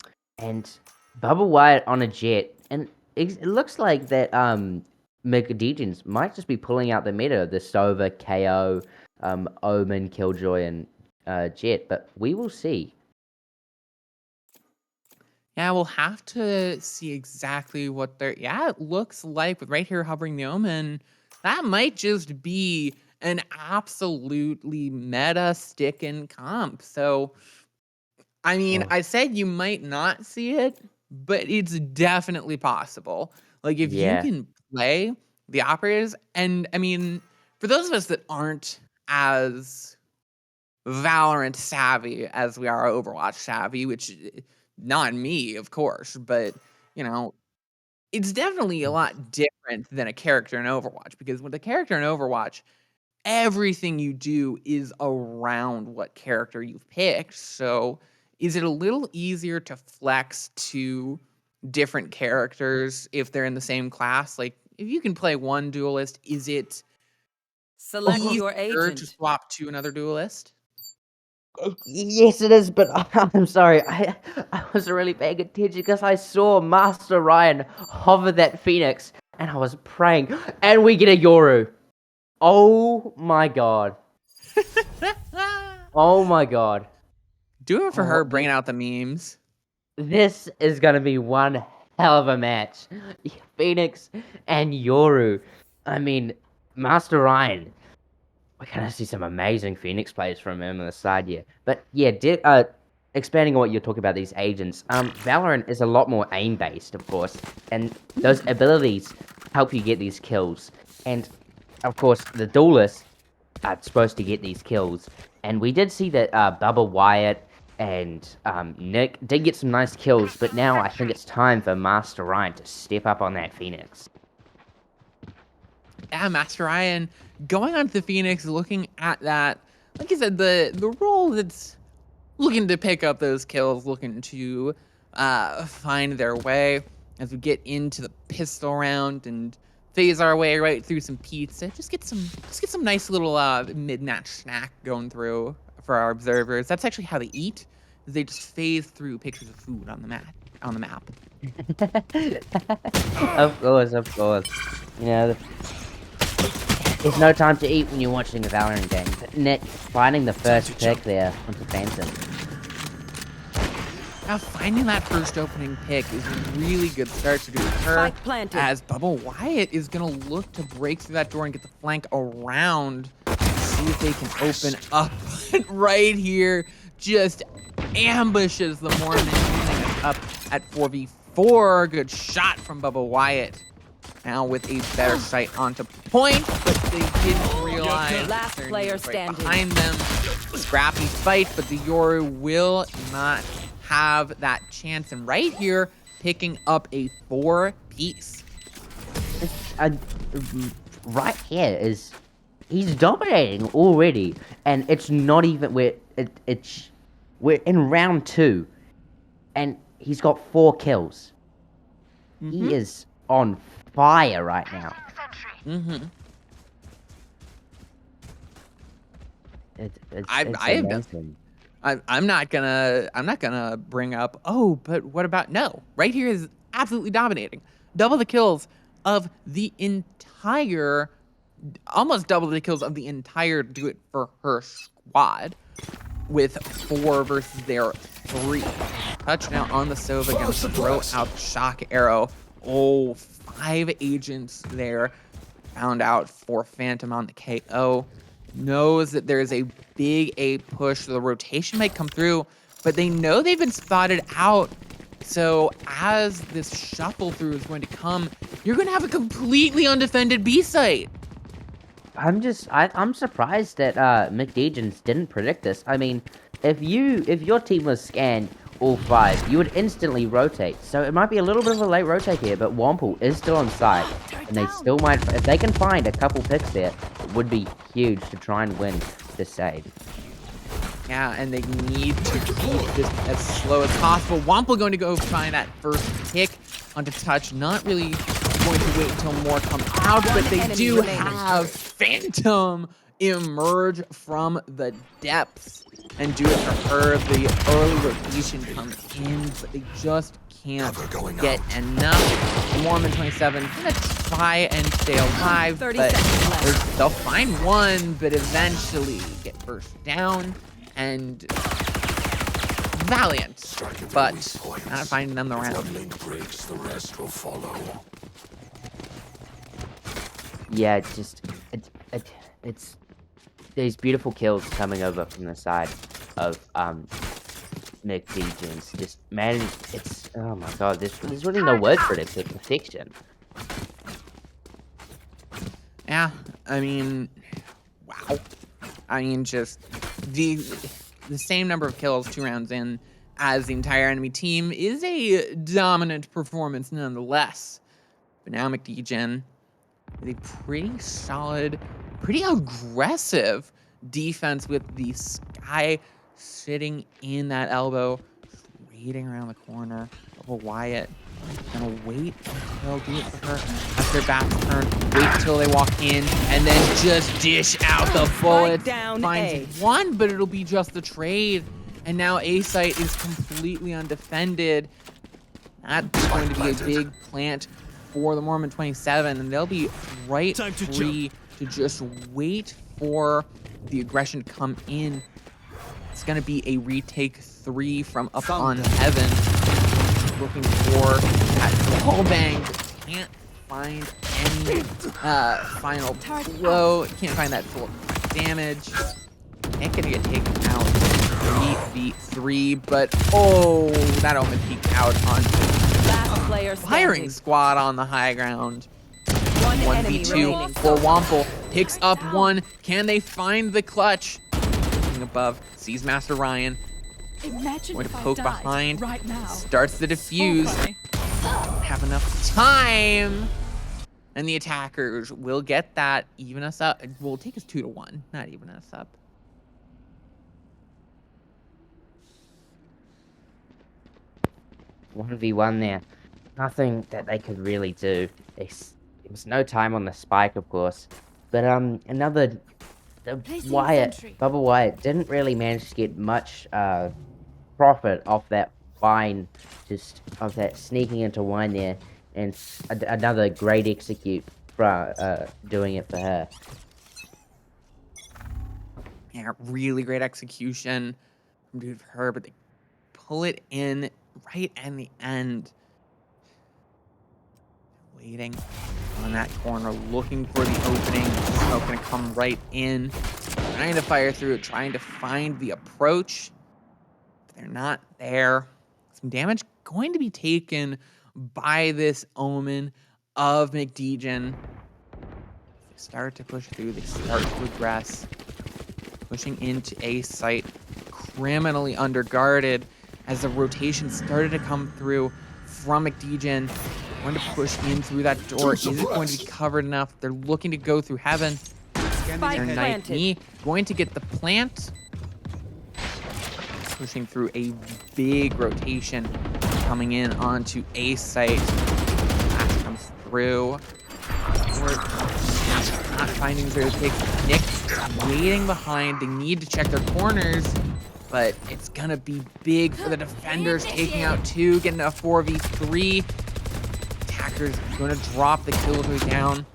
Bubble Wyatt on a Jet. And it looks like that McDegens might just be pulling out the meta. The Sova, KO, Omen, Killjoy, and Jet. But we will see. Yeah, we'll have to see exactly what they're. Yeah, it looks like with right here hovering the Omen, that might just be an absolutely meta stick-in comp. So, I mean, I said you might not see it, but it's definitely possible. Like, if you Yeah. can play the operators, and I mean, for those of us that aren't as Valorant savvy as we are Overwatch savvy, which not me, of course, but It's definitely a lot different than a character in Overwatch, because with a character in Overwatch, everything you do is around what character you've picked. So, is it a little easier to flex to different characters if they're in the same class? Like, if you can play one duelist, is it Select easier your to agent. swap to another duelist? Yes, it is, but I'm sorry. I wasn't really paying attention because I saw Master Ryan hover that Phoenix, and I was praying, and we get a Yoru. Oh my god. Oh my god. Do it for Oh, her, bringing out the memes. this is gonna be one hell of a match. Phoenix and Yoru. I mean, Master Ryan. We're gonna see some amazing Phoenix plays from him on the side here. But yeah, expanding on what you're talking about, these agents, Valorant is a lot more aim-based, of course, and those abilities help you get these kills. And of course, the duelists are supposed to get these kills. And we did see that Bubba Wyatt and Nick did get some nice kills, but now I think it's time for Master Ryan to step up on that Phoenix. Yeah, Master Ryan going onto the Phoenix, looking at that. Like I said, the role that's looking to pick up those kills, looking to find their way as we get into the pistol round and phase our way right through some pizza. Just get some nice little mid-match snack going through for our observers. That's actually how they eat. Is they just phase through pictures of food on the map. Of course, of course. You know, there's no time to eat when you're watching a Valorant game. But Nick finding the first pick there onto Phantom. Now, finding that first opening pick is a really good start to do with her, Spike planted. as Bubba Wyatt is going to look to break through that door and get the flank around, see if they can open up. Right here, just ambushes the Mormon, using it up at 4v4. Good shot from Bubba Wyatt. Now with a better sight onto point, but they didn't realize Last their player knees right standing. behind them. Scrappy fight, but the Yoru will not have that chance. And right here, picking up a 4-piece. Right here is he's dominating already, and it's not even we're in round 2, and he's got 4 kills. He is on fire right now. It's amazing. I'm not gonna bring up, oh, but what about, no. Right here is absolutely dominating. Double the kills of the entire, almost double the kills of the entire Do It For Her squad, with 4 versus their 3. Touchdown on the Sova, gonna throw out the shock arrow. Oh, 5 agents there. Found out for Phantom on the KO. Knows that there's a big A push. The rotation might come through, but they know they've been spotted out. So as this shuffle through is going to come, you're going to have a completely undefended B site. I'm surprised that McDegens didn't predict this. I mean, if your team was scanned all 5, you would instantly rotate. So it might be a little bit of a late rotate here, but Wample is still on site, and they still might, if they can find a couple picks there, it would be huge to try and win this save. Yeah, and they need to keep this as slow as possible. Wample going to go find that first pick onto Touch. Not really going to wait until more come out, but they do have Phantom emerge from the depths and Do It For Her. The early rotation comes in, but they just can't get enough. Mormon 27 gonna try and stay alive, 30 but seconds left. they'll find one, but eventually get first down. And Valiant, but not finding them the round. Yeah, it's these beautiful kills coming over from the side of McDegens. Just man, it's, oh my god, there's really no word for it. It's perfection. Yeah, I mean, wow. I mean, just the same number of kills 2 rounds in as the entire enemy team is a dominant performance nonetheless. But now McDegen with a pretty solid, pretty aggressive defense with the Sky sitting in that elbow, waiting around the corner. Bubba Wyatt gonna wait until they'll do it for her. After their back's turned, wait until they walk in, and then just dish out the bullets. down Finds A. one, but it'll be just the trade. And now A-Site is completely undefended. That's going to be a big plant for the Mormon 27, and they'll be right Time to free to just wait for the aggression to come in. It's going to be a retake 3 from up on heaven. Looking for that wall bang. Can't find any final blow. Can't find that full damage. Nick gonna get taken out 3v3, but oh, that Omen peeked out on Last player firing standing. squad on the high ground. One enemy 1v2 remaining. for Wample. Picks up one. Can they find the clutch? Looking above, sees Master Ryan. Imagine Going to if I poke died behind. right now. Starts the defuse. Funny. Don't have enough time. And the attackers will get that. Even us up. Will take us 2-1. Not even us up. 1v1 there. Nothing that they could really do. There was no time on the spike, of course. But another Placing Wyatt, sentry. Bubba Wyatt didn't really manage to get much profit off that wine, just of that sneaking into wine there, and another great execute for doing it for her. Yeah, really great execution from Dude for her, but they pull it in right in the end. Waiting on that corner, looking for the opening. Smoke gonna come right in, trying to fire through it, trying to find the approach. But they're not there. Some damage going to be taken by this Omen of McDegen. They start to push through, they start to aggress. Pushing into A-Site, criminally underguarded as the rotation started to come through from McDegen. Going to push in through that door. Is it going to be covered enough? They're looking to go through heaven. Spike Their Knight planted. knee going to get the plant. Pushing through a big rotation. Coming in onto A-Site. Flash comes through. Not finding where to take. Nick waiting behind. They need to check their corners, but it's gonna be big for the defenders. Taking out 2, getting a 4v3. Attackers gonna drop the kill down.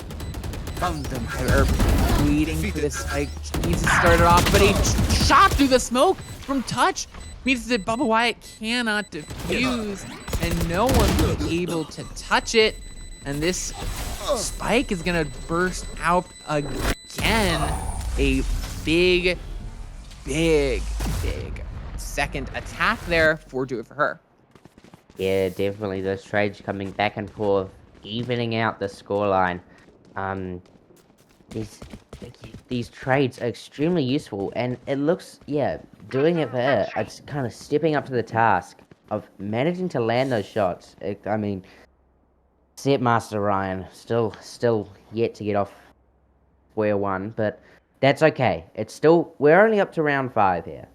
Found them. They're waiting for this spike. Needs to start it off, but a shot through the smoke from Touch means that Bubba Wyatt cannot defuse, and no one will be able to touch it. And this spike is gonna burst out again. A big second attack there for Do It For Her. Yeah, definitely. Those trades coming back and forth, evening out the scoreline. These trades are extremely useful, and it looks, yeah, doing it for her, it's kind of stepping up to the task of managing to land those shots. I mean, Set Master Ryan still yet to get off square one, but that's okay. It's still, we're only up to round 5 here.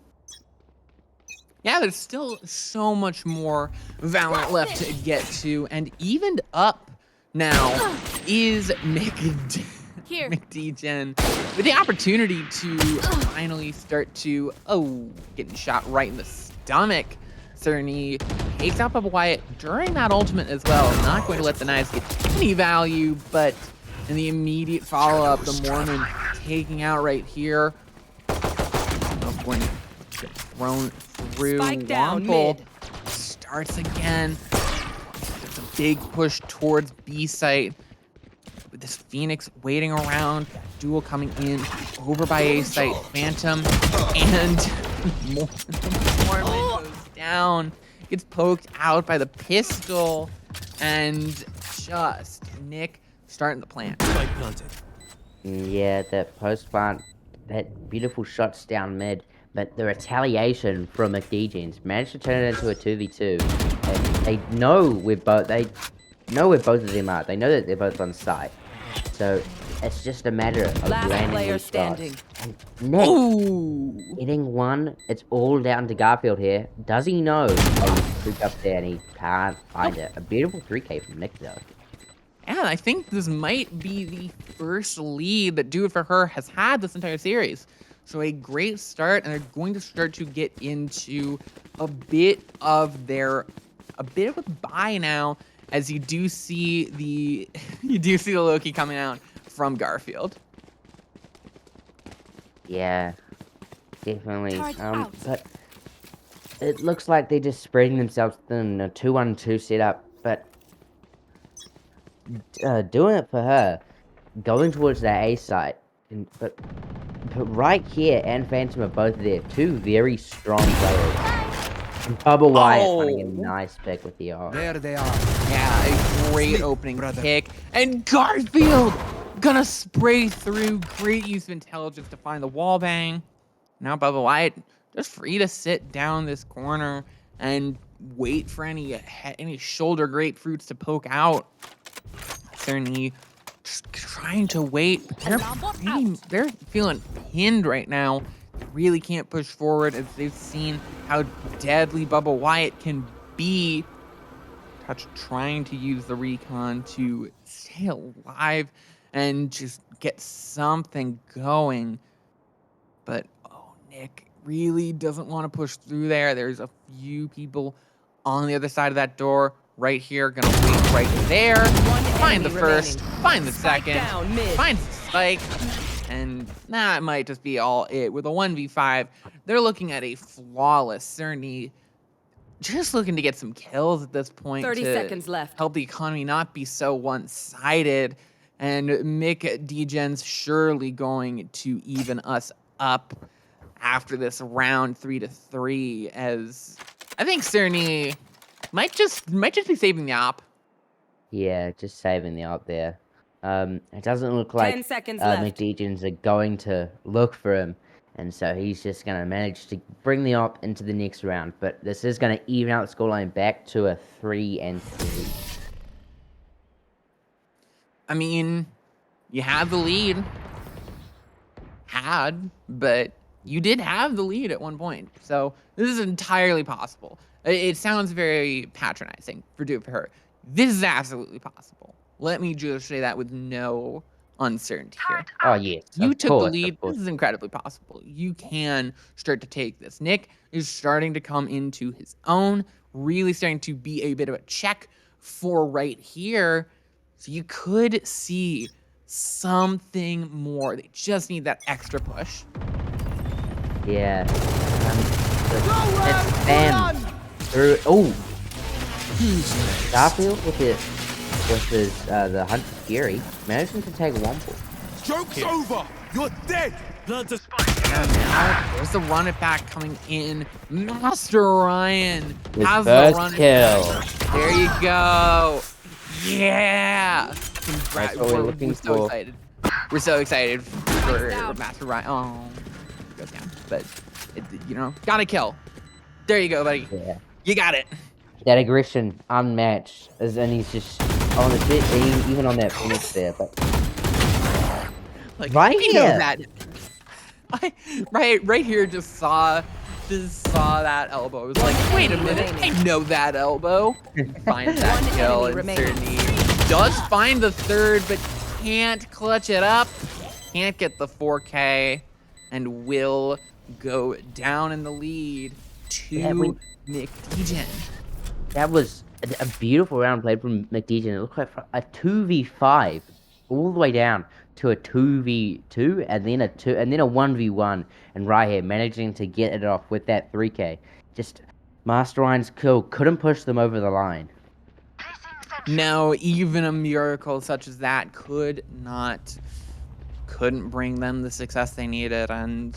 Yeah, there's still so much more Valorant left to get to, and evened up now is Here. McDegen with the opportunity to finally start to, getting shot right in the stomach. Cerny takes out Bubba Wyatt during that ultimate as well. Not going to let the knives get any value, but in the immediate follow-up, the Mormon taking out right here. Going to get thrown through. Spike down Wample mid. starts again. It's a big push towards B-site. With this Phoenix waiting around, duel coming in over by A-site, Phantom, and Mormon goes down. Gets poked out by the pistol, and just Nick starting the plant. Spike planted. Yeah, that post plant, that beautiful shots down mid, but the retaliation from McDegens managed to turn it into a 2v2. They know we're both, they know where both of them are. They know that they're both on site. So it's just a matter of Last landing player these shots. standing. And Nick Ooh. hitting one. It's all down to Garfield here. Does he know that he's spooked up there and he can't find it? A beautiful 3K from Nick though. And I think this might be the first lead that Do It For Her has had this entire series. So a great start, and they're going to start to get into a bit of a buy now, as you do see the Loki coming out from Garfield. Yeah, definitely. Turret out. But it looks like they're just spreading themselves thin, a 2-1-2 setup. But doing it for her, going towards that A site, but right here and Phantom are both there. Two very strong players. And Bubba Wyatt finding a nice pick with the R. There they are. Yeah, a great opening kick. And Garfield gonna spray through. Great use of intelligence to find the wall bang. Now Bubba Wyatt just free to sit down this corner and wait for any shoulder grapefruits to poke out. Certainly just trying to wait. But they're feeling pinned right now. They really can't push forward as they've seen how deadly Bubba Wyatt can be. Touch trying to use the recon to stay alive and just get something going. But, oh, Nick really doesn't want to push through there. There's a few people on the other side of that door right here. Gonna wait right there. Find the first, find the second, find the spike. And that might just be all it. With a 1v5, they're looking at a flawless Cerny. Just looking to get some kills at this point. 30 to seconds left. Help the economy not be so one-sided. And Mick Degen's surely going to even us up after this round 3-3, as I think Cerny might just be saving the op. Yeah, just saving the op there. It doesn't look like 10 seconds left. McDegens are going to look for him, and so he's just going to manage to bring the op into the next round. But this is going to even out the scoreline back to a 3-3. I mean, you have the lead. But you did have the lead at one point. So this is entirely possible. It sounds very patronizing for Do It For Her. This is absolutely possible. Let me just say that with no uncertainty here. Oh, yes. You of took course, the of lead. course. This is incredibly possible. You can start to take this. Nick is starting to come into his own, really starting to be a bit of a check for right here. So you could see something more. They just need that extra push. Yeah. It's Bam through. Oh, Garfield with his the Hunter Fury managing to take one ball. Joke's over. You're dead. And now there's the run it back coming in. Master Ryan His has first the run kill. it back. There you go. Yeah. That's what we're looking so for. excited. We're so excited for Master Ryan. Oh, goes down. But, gotta kill. There you go, buddy. Yeah. You got it. That aggression unmatched, and he's just on the bit, even on that finish there. But Like, right I know here. that. Right here, just saw that elbow. It was like, wait a minute, I know that elbow. Finds that One kill, enemy and remaining. Cerny does find the third, but can't clutch it up. Can't get the 4K, and will go down in the lead to Nick Degen. That was a beautiful round played from McDejan. It looked like a 2v5 all the way down to a 2v2 and then a 1v1, and right here managing to get it off with that 3K. Just Master Ryan's kill couldn't push them over the line. No, even a miracle such as that couldn't bring them the success they needed. And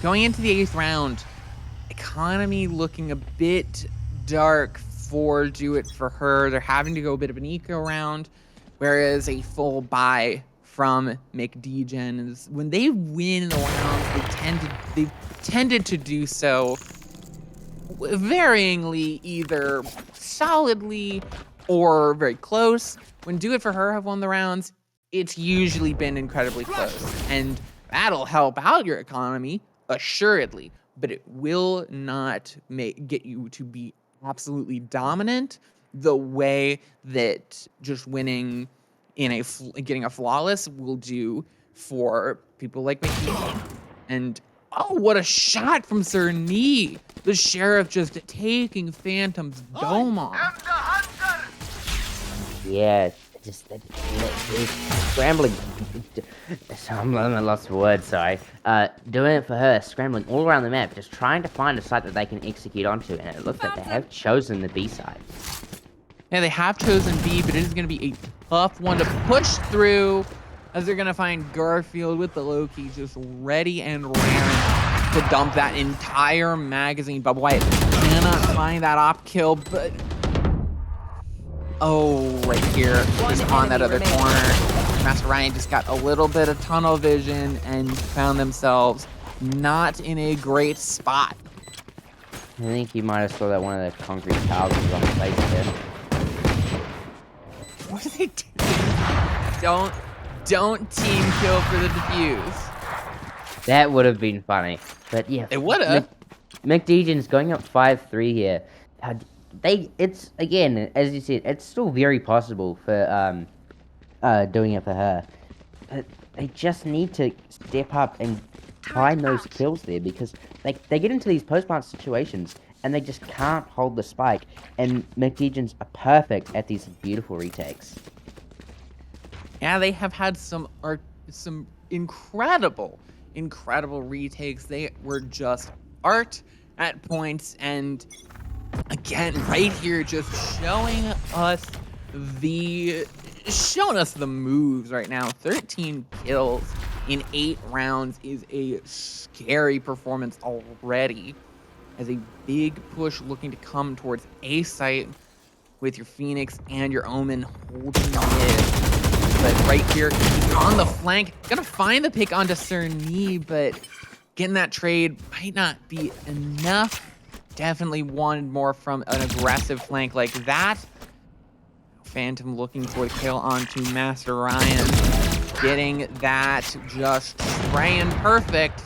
going into the 8th round, economy looking a bit dark for Do It For Her. They're having to go a bit of an eco round, whereas a full buy from McDegen is when they win the rounds, they've tended to do so varyingly either solidly or very close. When Do It For Her have won the rounds, it's usually been incredibly close. And that'll help out your economy, assuredly, but it will not get you to be absolutely dominant the way that just winning in getting a flawless will do for people like McKee. And oh, what a shot from Sir Nee! The Sheriff just taking Phantom's dome off. Yeah, just scrambling. I'm at a loss for words, sorry. Doing it for her, scrambling all around the map, just trying to find a site that they can execute onto, and it looks like they have chosen the B side. Yeah, they have chosen B, but it is going to be a tough one to push through, as they're going to find Garfield with the Loki just ready and raring to dump that entire magazine. Bubba Wyatt cannot find that op kill, but oh, right here is on that other corner. Master Ryan just got a little bit of tunnel vision and found themselves not in a great spot. I think you might have saw that one of the concrete tiles was on the face there. What are they doing? Don't team kill for the defuse. That would have been funny. But yeah. It would have. McDeegan's going up 5-3 here. It's, again, as you said, it's still very possible for doing it for her. But they just need to step up and find those kills there, because they get into these post-plant situations and they just can't hold the spike. And McDeegan's are perfect at these beautiful retakes. Yeah, they have had some incredible retakes. They were just art at points, and again, right here, just showing us the moves right now. 13 kills in 8 rounds is a scary performance already, as a big push looking to come towards A site with your Phoenix and your Omen holding mid. But right here, he's on the flank, gonna find the pick onto Sir Nee, but getting that trade might not be enough. Definitely wanted more from an aggressive flank like that. Phantom looking for the kill onto Master Ryan, getting that just spraying perfect.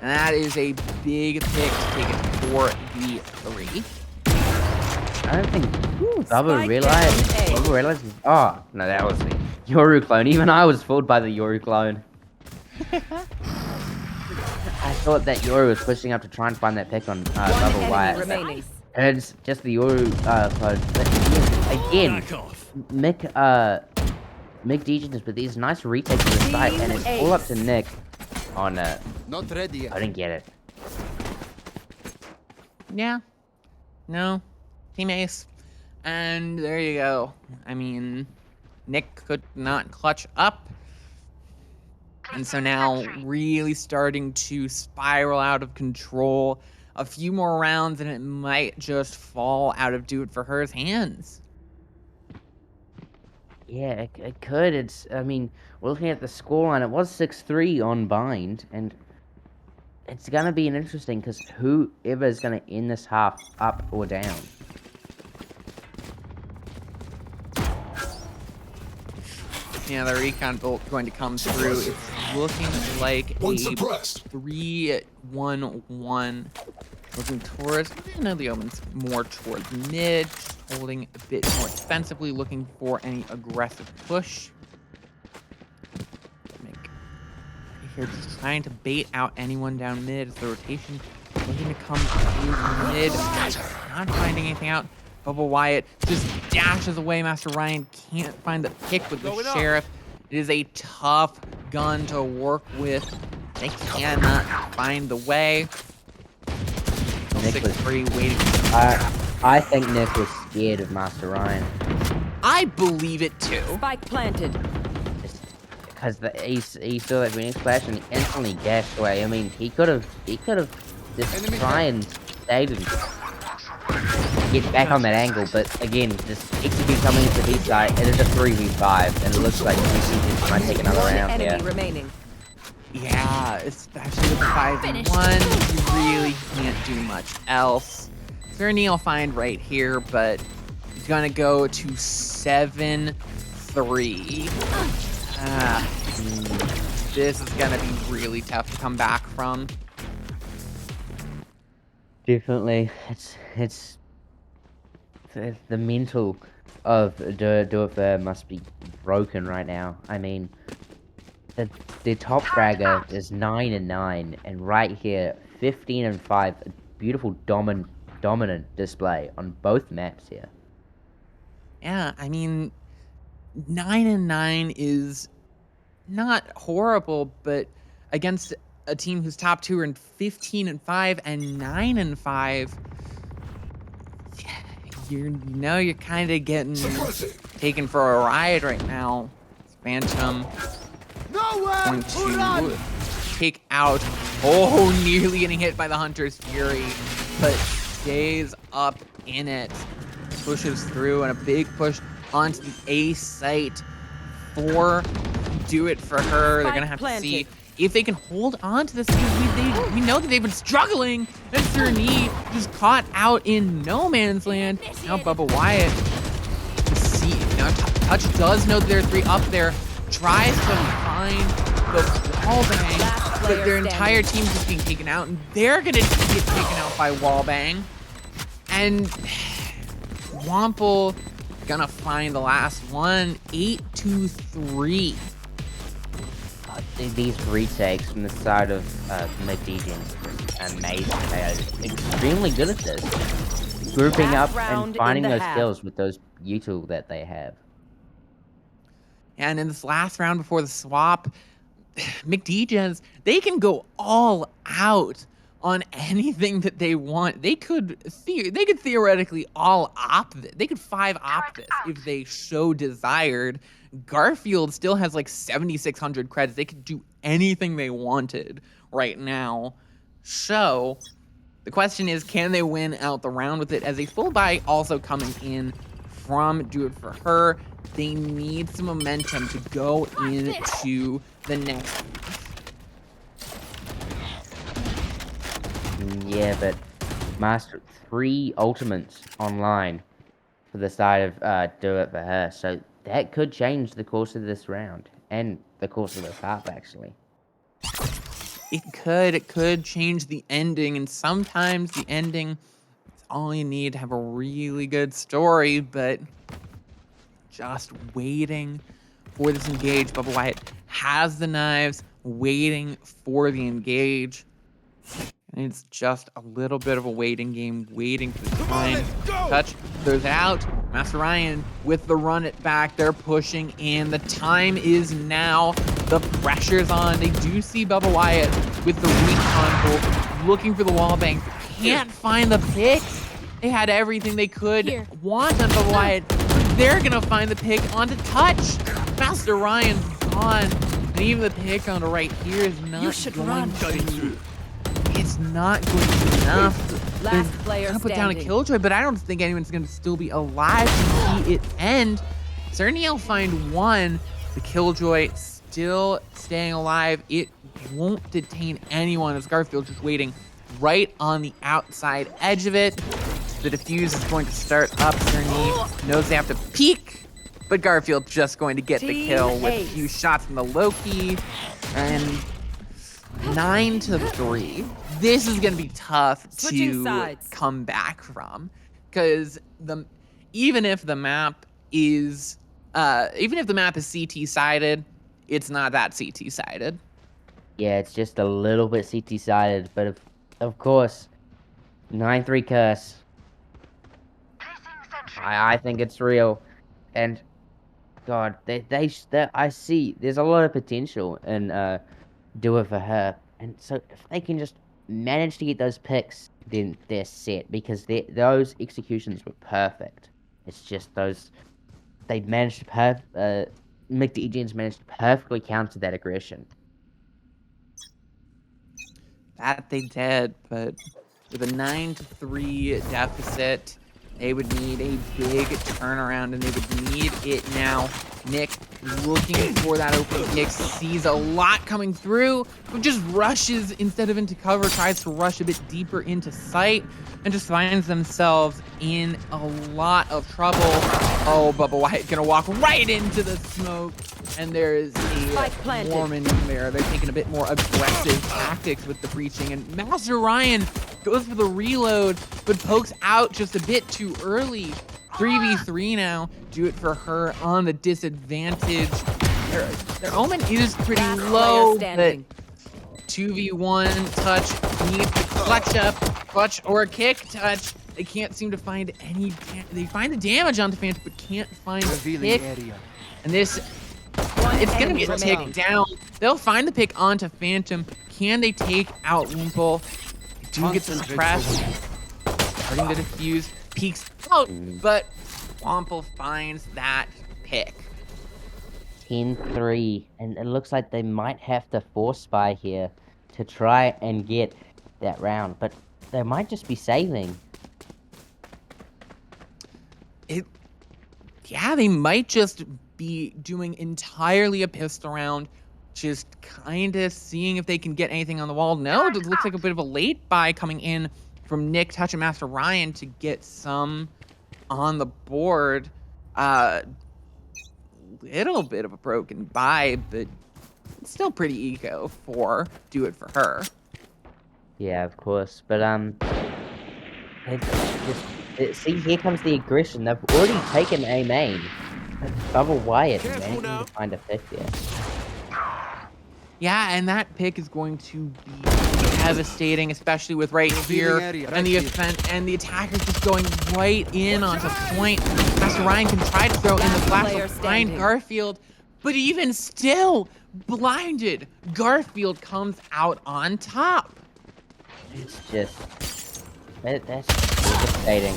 And that is a big pick to take it for the 3. I don't think Bubba realized. Oh, no, that was the Yoru clone. Even I was fooled by the Yoru clone. I thought that Yoru was pushing up to try and find that pick on Bubba Wyatt. And it's just the Yoru clone. But again, Mick Degens with these nice retakes to the site, and it's all up to Nick on Not ready yet. I didn't get it. Yeah. No. Team Ace. And there you go. I mean, Nick could not clutch up. And so now really starting to spiral out of control. A few more rounds and it might just fall out of Do It For Her's hands. Yeah, it could. I mean, we're looking at the scoreline. It was 6-3 on Bind, and it's going to be an interesting, because whoever is going to end this half up or down. Yeah, the recon bolt going to come through. It's looking like a 3-1-1. Looking towards, I know the Omen's more towards mid, holding a bit more defensively, looking for any aggressive push. Here, just trying to bait out anyone down mid as the rotation looking to come through mid. Not finding anything out. Bubba Wyatt just dashes away. Master Ryan can't find the pick with the Sheriff. It is a tough gun to work with. They cannot find the way. 6-3 waiting. I think Nick was scared of Master Ryan. I believe it too. Spike planted. Because he saw that Phoenix Splash and he instantly dashed away. I mean, he could have just try and stayed and get back on that angle, but again, just execute coming into the B side. It is a 3v5, and it looks like he might take another round here. Remaining. Yeah, especially with the 5-1, you really can't do much else. Cerny will find right here, but he's gonna go to 7-3. This is gonna be really tough to come back from. Definitely, it's the mental of do it for must be broken right now. I mean, the top fragger is 9-9, and right here 15-5. A beautiful dominant display on both maps here. Yeah, I mean, 9-9 is not horrible, but against a team whose top two are in 15-5 and 9-5, you're kind of getting taken for a ride right now. Phantom going to take out. Oh, nearly getting hit by the Hunter's Fury, but stays up in it. Pushes through, and a big push onto the A site for Do It For Her. They're gonna have to see if they can hold on to this. We know that they've been struggling, and Cerny just caught out in no man's land. Now Bubba Wyatt, see, now Touch does know that there are 3 up there, tries to find the wallbang, but their entire team is being taken out, and they're gonna get taken out by wallbang. And Wample gonna find the last one, 8-3. These retakes from the side of McDeegan are amazing. They are extremely good at this. Grouping up and finding those kills with those util that they have. And in this last round before the swap, McDeegens, they can go all out on anything that they want. They could theoretically all opt this. They could 5 opt this if they so desired. Garfield still has like 7,600 credits. They could do anything they wanted right now. So the question is, can they win out the round with it? As a full buy also coming in from Do It For Her, they need some momentum to go into the next. Yeah, but Master 3 ultimates online for the side of Do It For Her, so that could change the course of this round and the course of this half, actually. It could change the ending, and sometimes the ending is all you need to have a really good story, but just waiting for this engage. Bubba Wyatt has the knives, waiting for the engage. And it's just a little bit of a waiting game, waiting for the time. Touch, throws it out. Master Ryan with the run it back. They're pushing in. The time is now. The pressure's on. They do see Bubba Wyatt with the recon pull, looking for the wallbang. Can't find the picks. They had everything they could want on Bubba Wyatt. They're gonna find the pick onto Touch. Master Ryan's gone. And even the pick on the right here is not going to. It's not going to be enough. Last player gonna put down a standing. Killjoy, but I don't think anyone's gonna still be alive to see it end. Cerny will find one. The Killjoy still staying alive. It won't detain anyone as Garfield just waiting right on the outside edge of it. The defuse is going to start up. Cerny knows they have to peek, but Garfield just going to get the kill with a few shots from the Loki. And 9-3. This is gonna be tough to come back from, because even if the map is CT sided, it's not that CT sided. Yeah, it's just a little bit CT sided, but of course, 9-3 curse. I think it's real, and God, I see there's a lot of potential in Do It For Her, and so if they can just manage to get those picks, then they're set, because those executions were perfect. It's just they managed to McDeegens managed to perfectly counter that aggression. That they did, but with a 9-3 deficit, they would need a big turnaround, and they would need it now. Nick looking for that open pick, sees a lot coming through, but just rushes instead of into cover, tries to rush a bit deeper into sight, and just finds themselves in a lot of trouble. Oh, Bubba White gonna walk right into the smoke, and there is a Warman in there. They're taking a bit more aggressive tactics with the breaching, and Master Ryan goes for the reload, but pokes out just a bit too early. 3v3 now. Do it for her on the disadvantage. Their omen is pretty low, but 2v1 touch needs to clutch or a kick touch. They can't seem to find any. They find the damage onto Phantom, but can't find the pick. And this, it's gonna get ticked down. They'll find the pick onto Phantom. Can they take out Wimple? Do get suppressed. Starting to defuse. Peeks out, but Wample finds that pick. 10-3, and it looks like they might have to force spy here to try and get that round, but they might just be saving. Yeah, they might just be doing entirely a pistol round, just kind of seeing if they can get anything on the wall. No, it looks like a bit of a late buy coming in from Nick, Touch, and Master Ryan to get some on the board. Little bit of a broken buy, but it's still pretty eco for Do It For Her. Yeah, of course, but see, here comes the aggression. They've already taken a main. Bubble Wyatt managing to find a pick there. Yeah, and that pick is going to be devastating, especially with right here and the event and the attacker just going right in onto point. Master Ryan can try to throw in the flash behind Garfield, but even still, blinded, Garfield comes out on top. It's just that's devastating.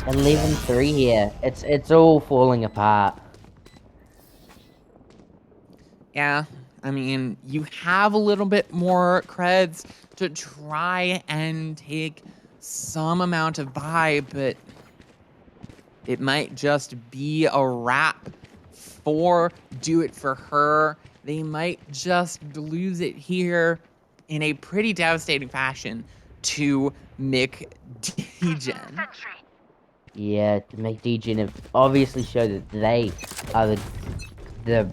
11-3 here. It's all falling apart. Yeah. I mean, you have a little bit more creds to try and take some amount of buy, but it might just be a wrap for Do It For Her. They might just lose it here in a pretty devastating fashion to McDegen. Yeah, the McDegen have obviously showed that they are the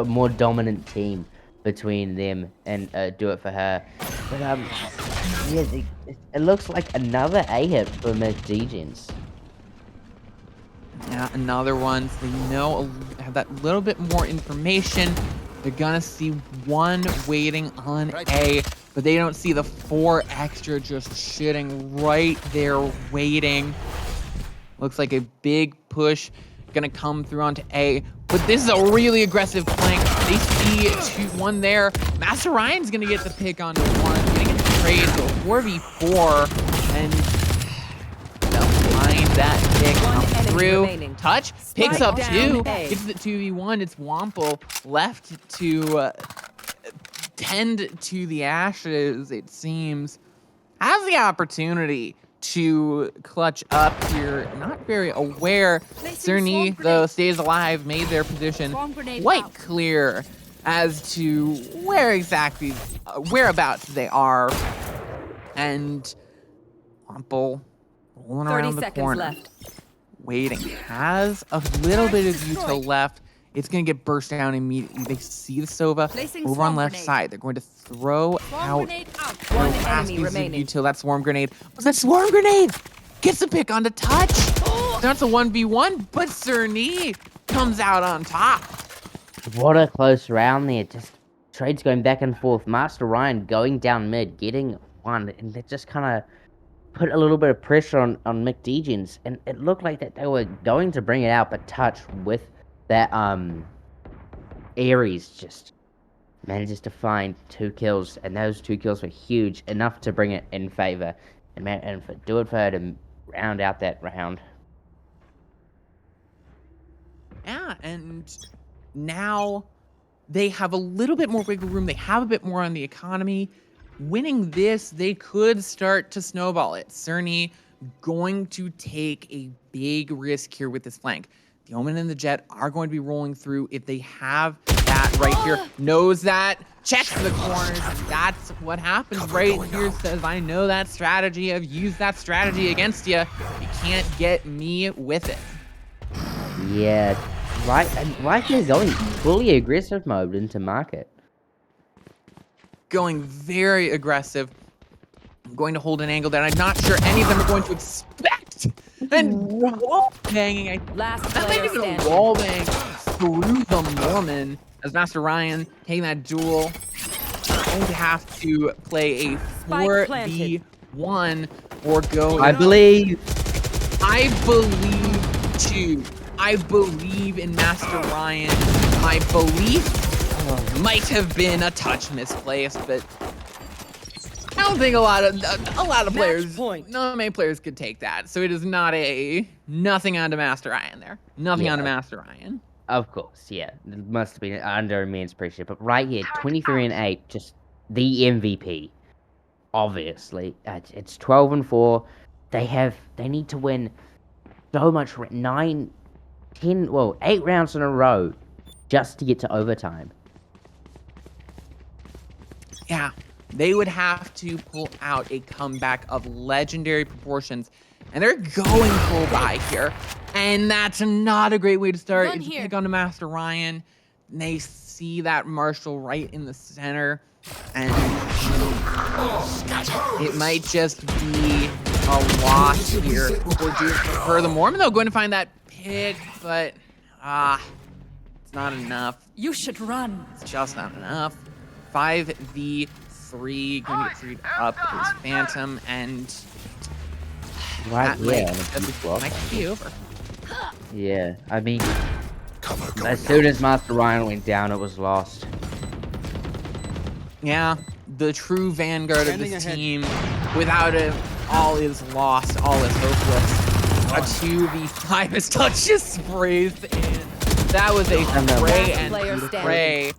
more dominant team between them and Do It For Her. But yeah, it looks like another A hit for McDegens. Yeah, another one. So they have that little bit more information. They're gonna see one waiting on A, but they don't see the 4 extra just shitting right there waiting. Looks like a big push gonna come through onto A, but this is a really aggressive flank. They see one there. Master Ryan's gonna get the pick onto one, gonna get the trade, so 4v4, and they'll find that pick come through. Touch picks up 2, gets it 2v1. It's Wample left to tend to the ashes, it seems. Has the opportunity to clutch up here. Not very aware. Cerny, though, stays alive, made their position quite clear as to where exactly, whereabouts they are. And Wample rolling around the corner, waiting. Has a little bit of util left. It's going to get burst down immediately. They see the Sova over on left side. They're going to throw out one enemy remaining. Util. That swarm grenade. Was that swarm grenade? Gets the pick on the touch. That's a 1v1, but Cerny comes out on top. What a close round there. Just trades going back and forth. Master Ryan going down mid, getting one, and they just kind of put a little bit of pressure on McDegens, and it looked like that they were going to bring it out, but Touch with that Ares just manages to find 2 kills, and those 2 kills were huge, enough to bring it in favor, and for Do It For Her to round out that round. Yeah, and now they have a little bit more wiggle room. They have a bit more on the economy. Winning this, they could start to snowball it. Cerny going to take a big risk here with this flank. The Omen and the Jet are going to be rolling through. If they have that right here, knows that, checks the corners. That's what happens right here. Says, I know that strategy. I've used that strategy against you. You can't get me with it. Yeah, right here going fully aggressive mode into market. Going very aggressive. I'm going to hold an angle that I'm not sure any of them are going to expect. And wall banging. Last That might player even a standing. wall bang through the Mormon as Master Ryan taking that duel. Going to have to play a Spike 4v1 or go. I believe. I believe too. I believe in Master Ryan. My belief might have been a touch misplaced, but I don't think a lot of players, no many players could take that. So it is not nothing onto Master Ryan there. Nothing onto Master Ryan. Of course, yeah. It must have been under immense pressure. But right here, 23-8, just the MVP. Obviously. It's 12-4. They need to win so much, 9, 10, well, 8 rounds in a row just to get to overtime. Yeah, they would have to pull out a comeback of legendary proportions. And they're going full buy here. And that's not a great way to start. If you pick on the Master Ryan, and they see that Marshall right in the center. And it might just be a loss here for the Mormon, though, going to find that pick, but it's not enough. You should run. It's just not enough. 5v3, going to get freed up is Phantom, and Right, yeah. might be over. Yeah, I mean, as soon as Master Ryan went down, it was lost. Yeah, the true vanguard of this team, without it, all is lost, all is hopeless. A 2v5 is touches sprays in. That was a spray and spray.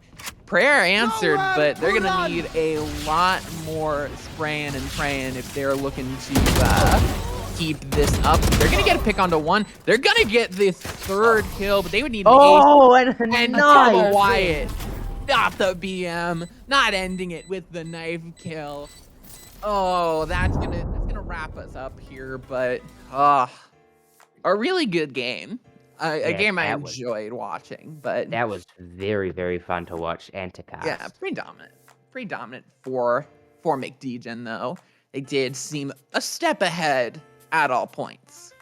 Prayer answered, but they're gonna need a lot more spraying and praying if they're looking to keep this up. They're gonna get a pick onto one. They're gonna get this third kill, but they would need an ace. And Bubba Wyatt, not the BM, not ending it with the knife kill. Oh, that's gonna wrap us up here, but a really good game. A game I enjoyed watching, but that was very, very fun to watch and to cast. Yeah, pretty dominant for McDegen though. They did seem a step ahead at all points.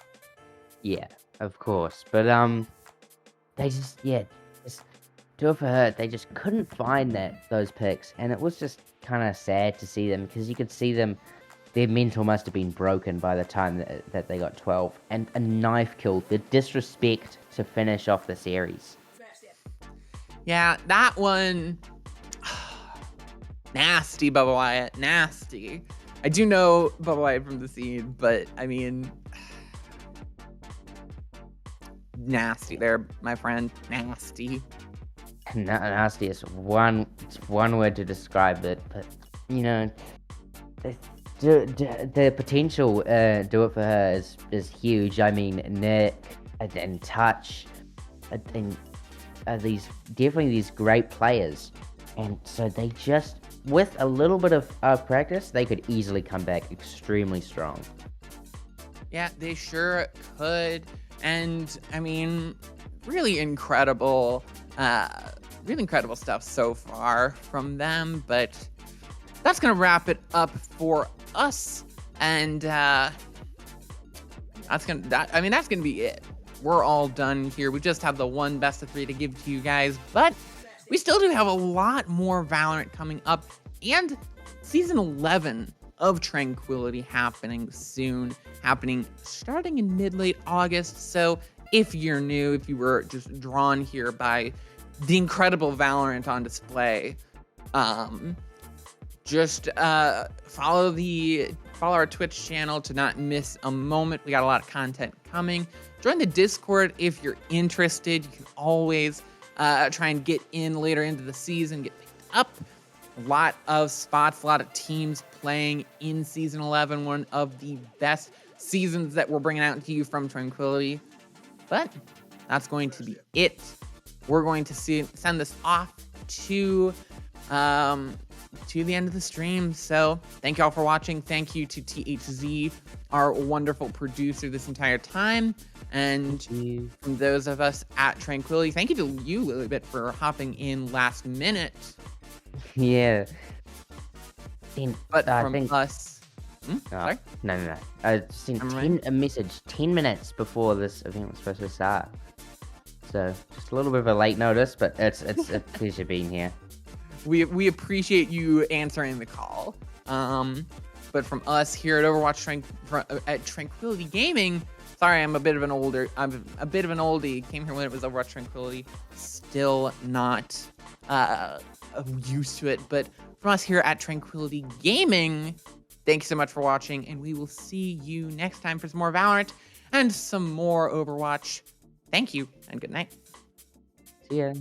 Yeah, of course, but they just do it for her. They just couldn't find those picks, and it was just kind of sad to see them because you could see them. Their mental must have been broken by the time that they got 12. And a knife kill, the disrespect to finish off the series. Yeah, that one, nasty, Bubba Wyatt, nasty. I do know Bubba Wyatt from the scene, but I mean, nasty there, my friend, nasty. Nasty is one word to describe it, but you know, the potential do it for her is huge. I mean, Nick and Touch and these great players, and so they just, with a little bit of practice, they could easily come back extremely strong. Yeah, they sure could. And I mean, really incredible stuff so far from them, but that's gonna wrap it up for us. And that's gonna be it. We're all done here. We just have the one best of 3 to give to you guys, but we still do have a lot more Valorant coming up, and season 11 of Tranquility happening soon, starting in mid-late August. So if you're new, if you were just drawn here by the incredible Valorant on display, just follow our Twitch channel to not miss a moment. We got a lot of content coming. Join the Discord if you're interested. You can always try and get in later into the season, get picked up. A lot of spots, a lot of teams playing in Season 11, one of the best seasons that we're bringing out to you from Tranquility. But that's going to be it. We're going to send this off to the end of the stream. So thank you all for watching. Thank you to TeeHaychZee, our wonderful producer this entire time. And from those of us at Tranquility, thank you to you, Lilybit, for hopping in last minute. Yeah. But I from think us... sorry? No. I sent a message 10 minutes before this event was supposed to start. So just a little bit of a late notice, but it's a pleasure being here. We appreciate you answering the call. But from us here at Overwatch at Tranquility Gaming, sorry, I'm a bit of an oldie. Came here when it was Overwatch Tranquility. Still not used to it. But from us here at Tranquility Gaming, thank you so much for watching, and we will see you next time for some more Valorant and some more Overwatch. Thank you, and good night. See ya.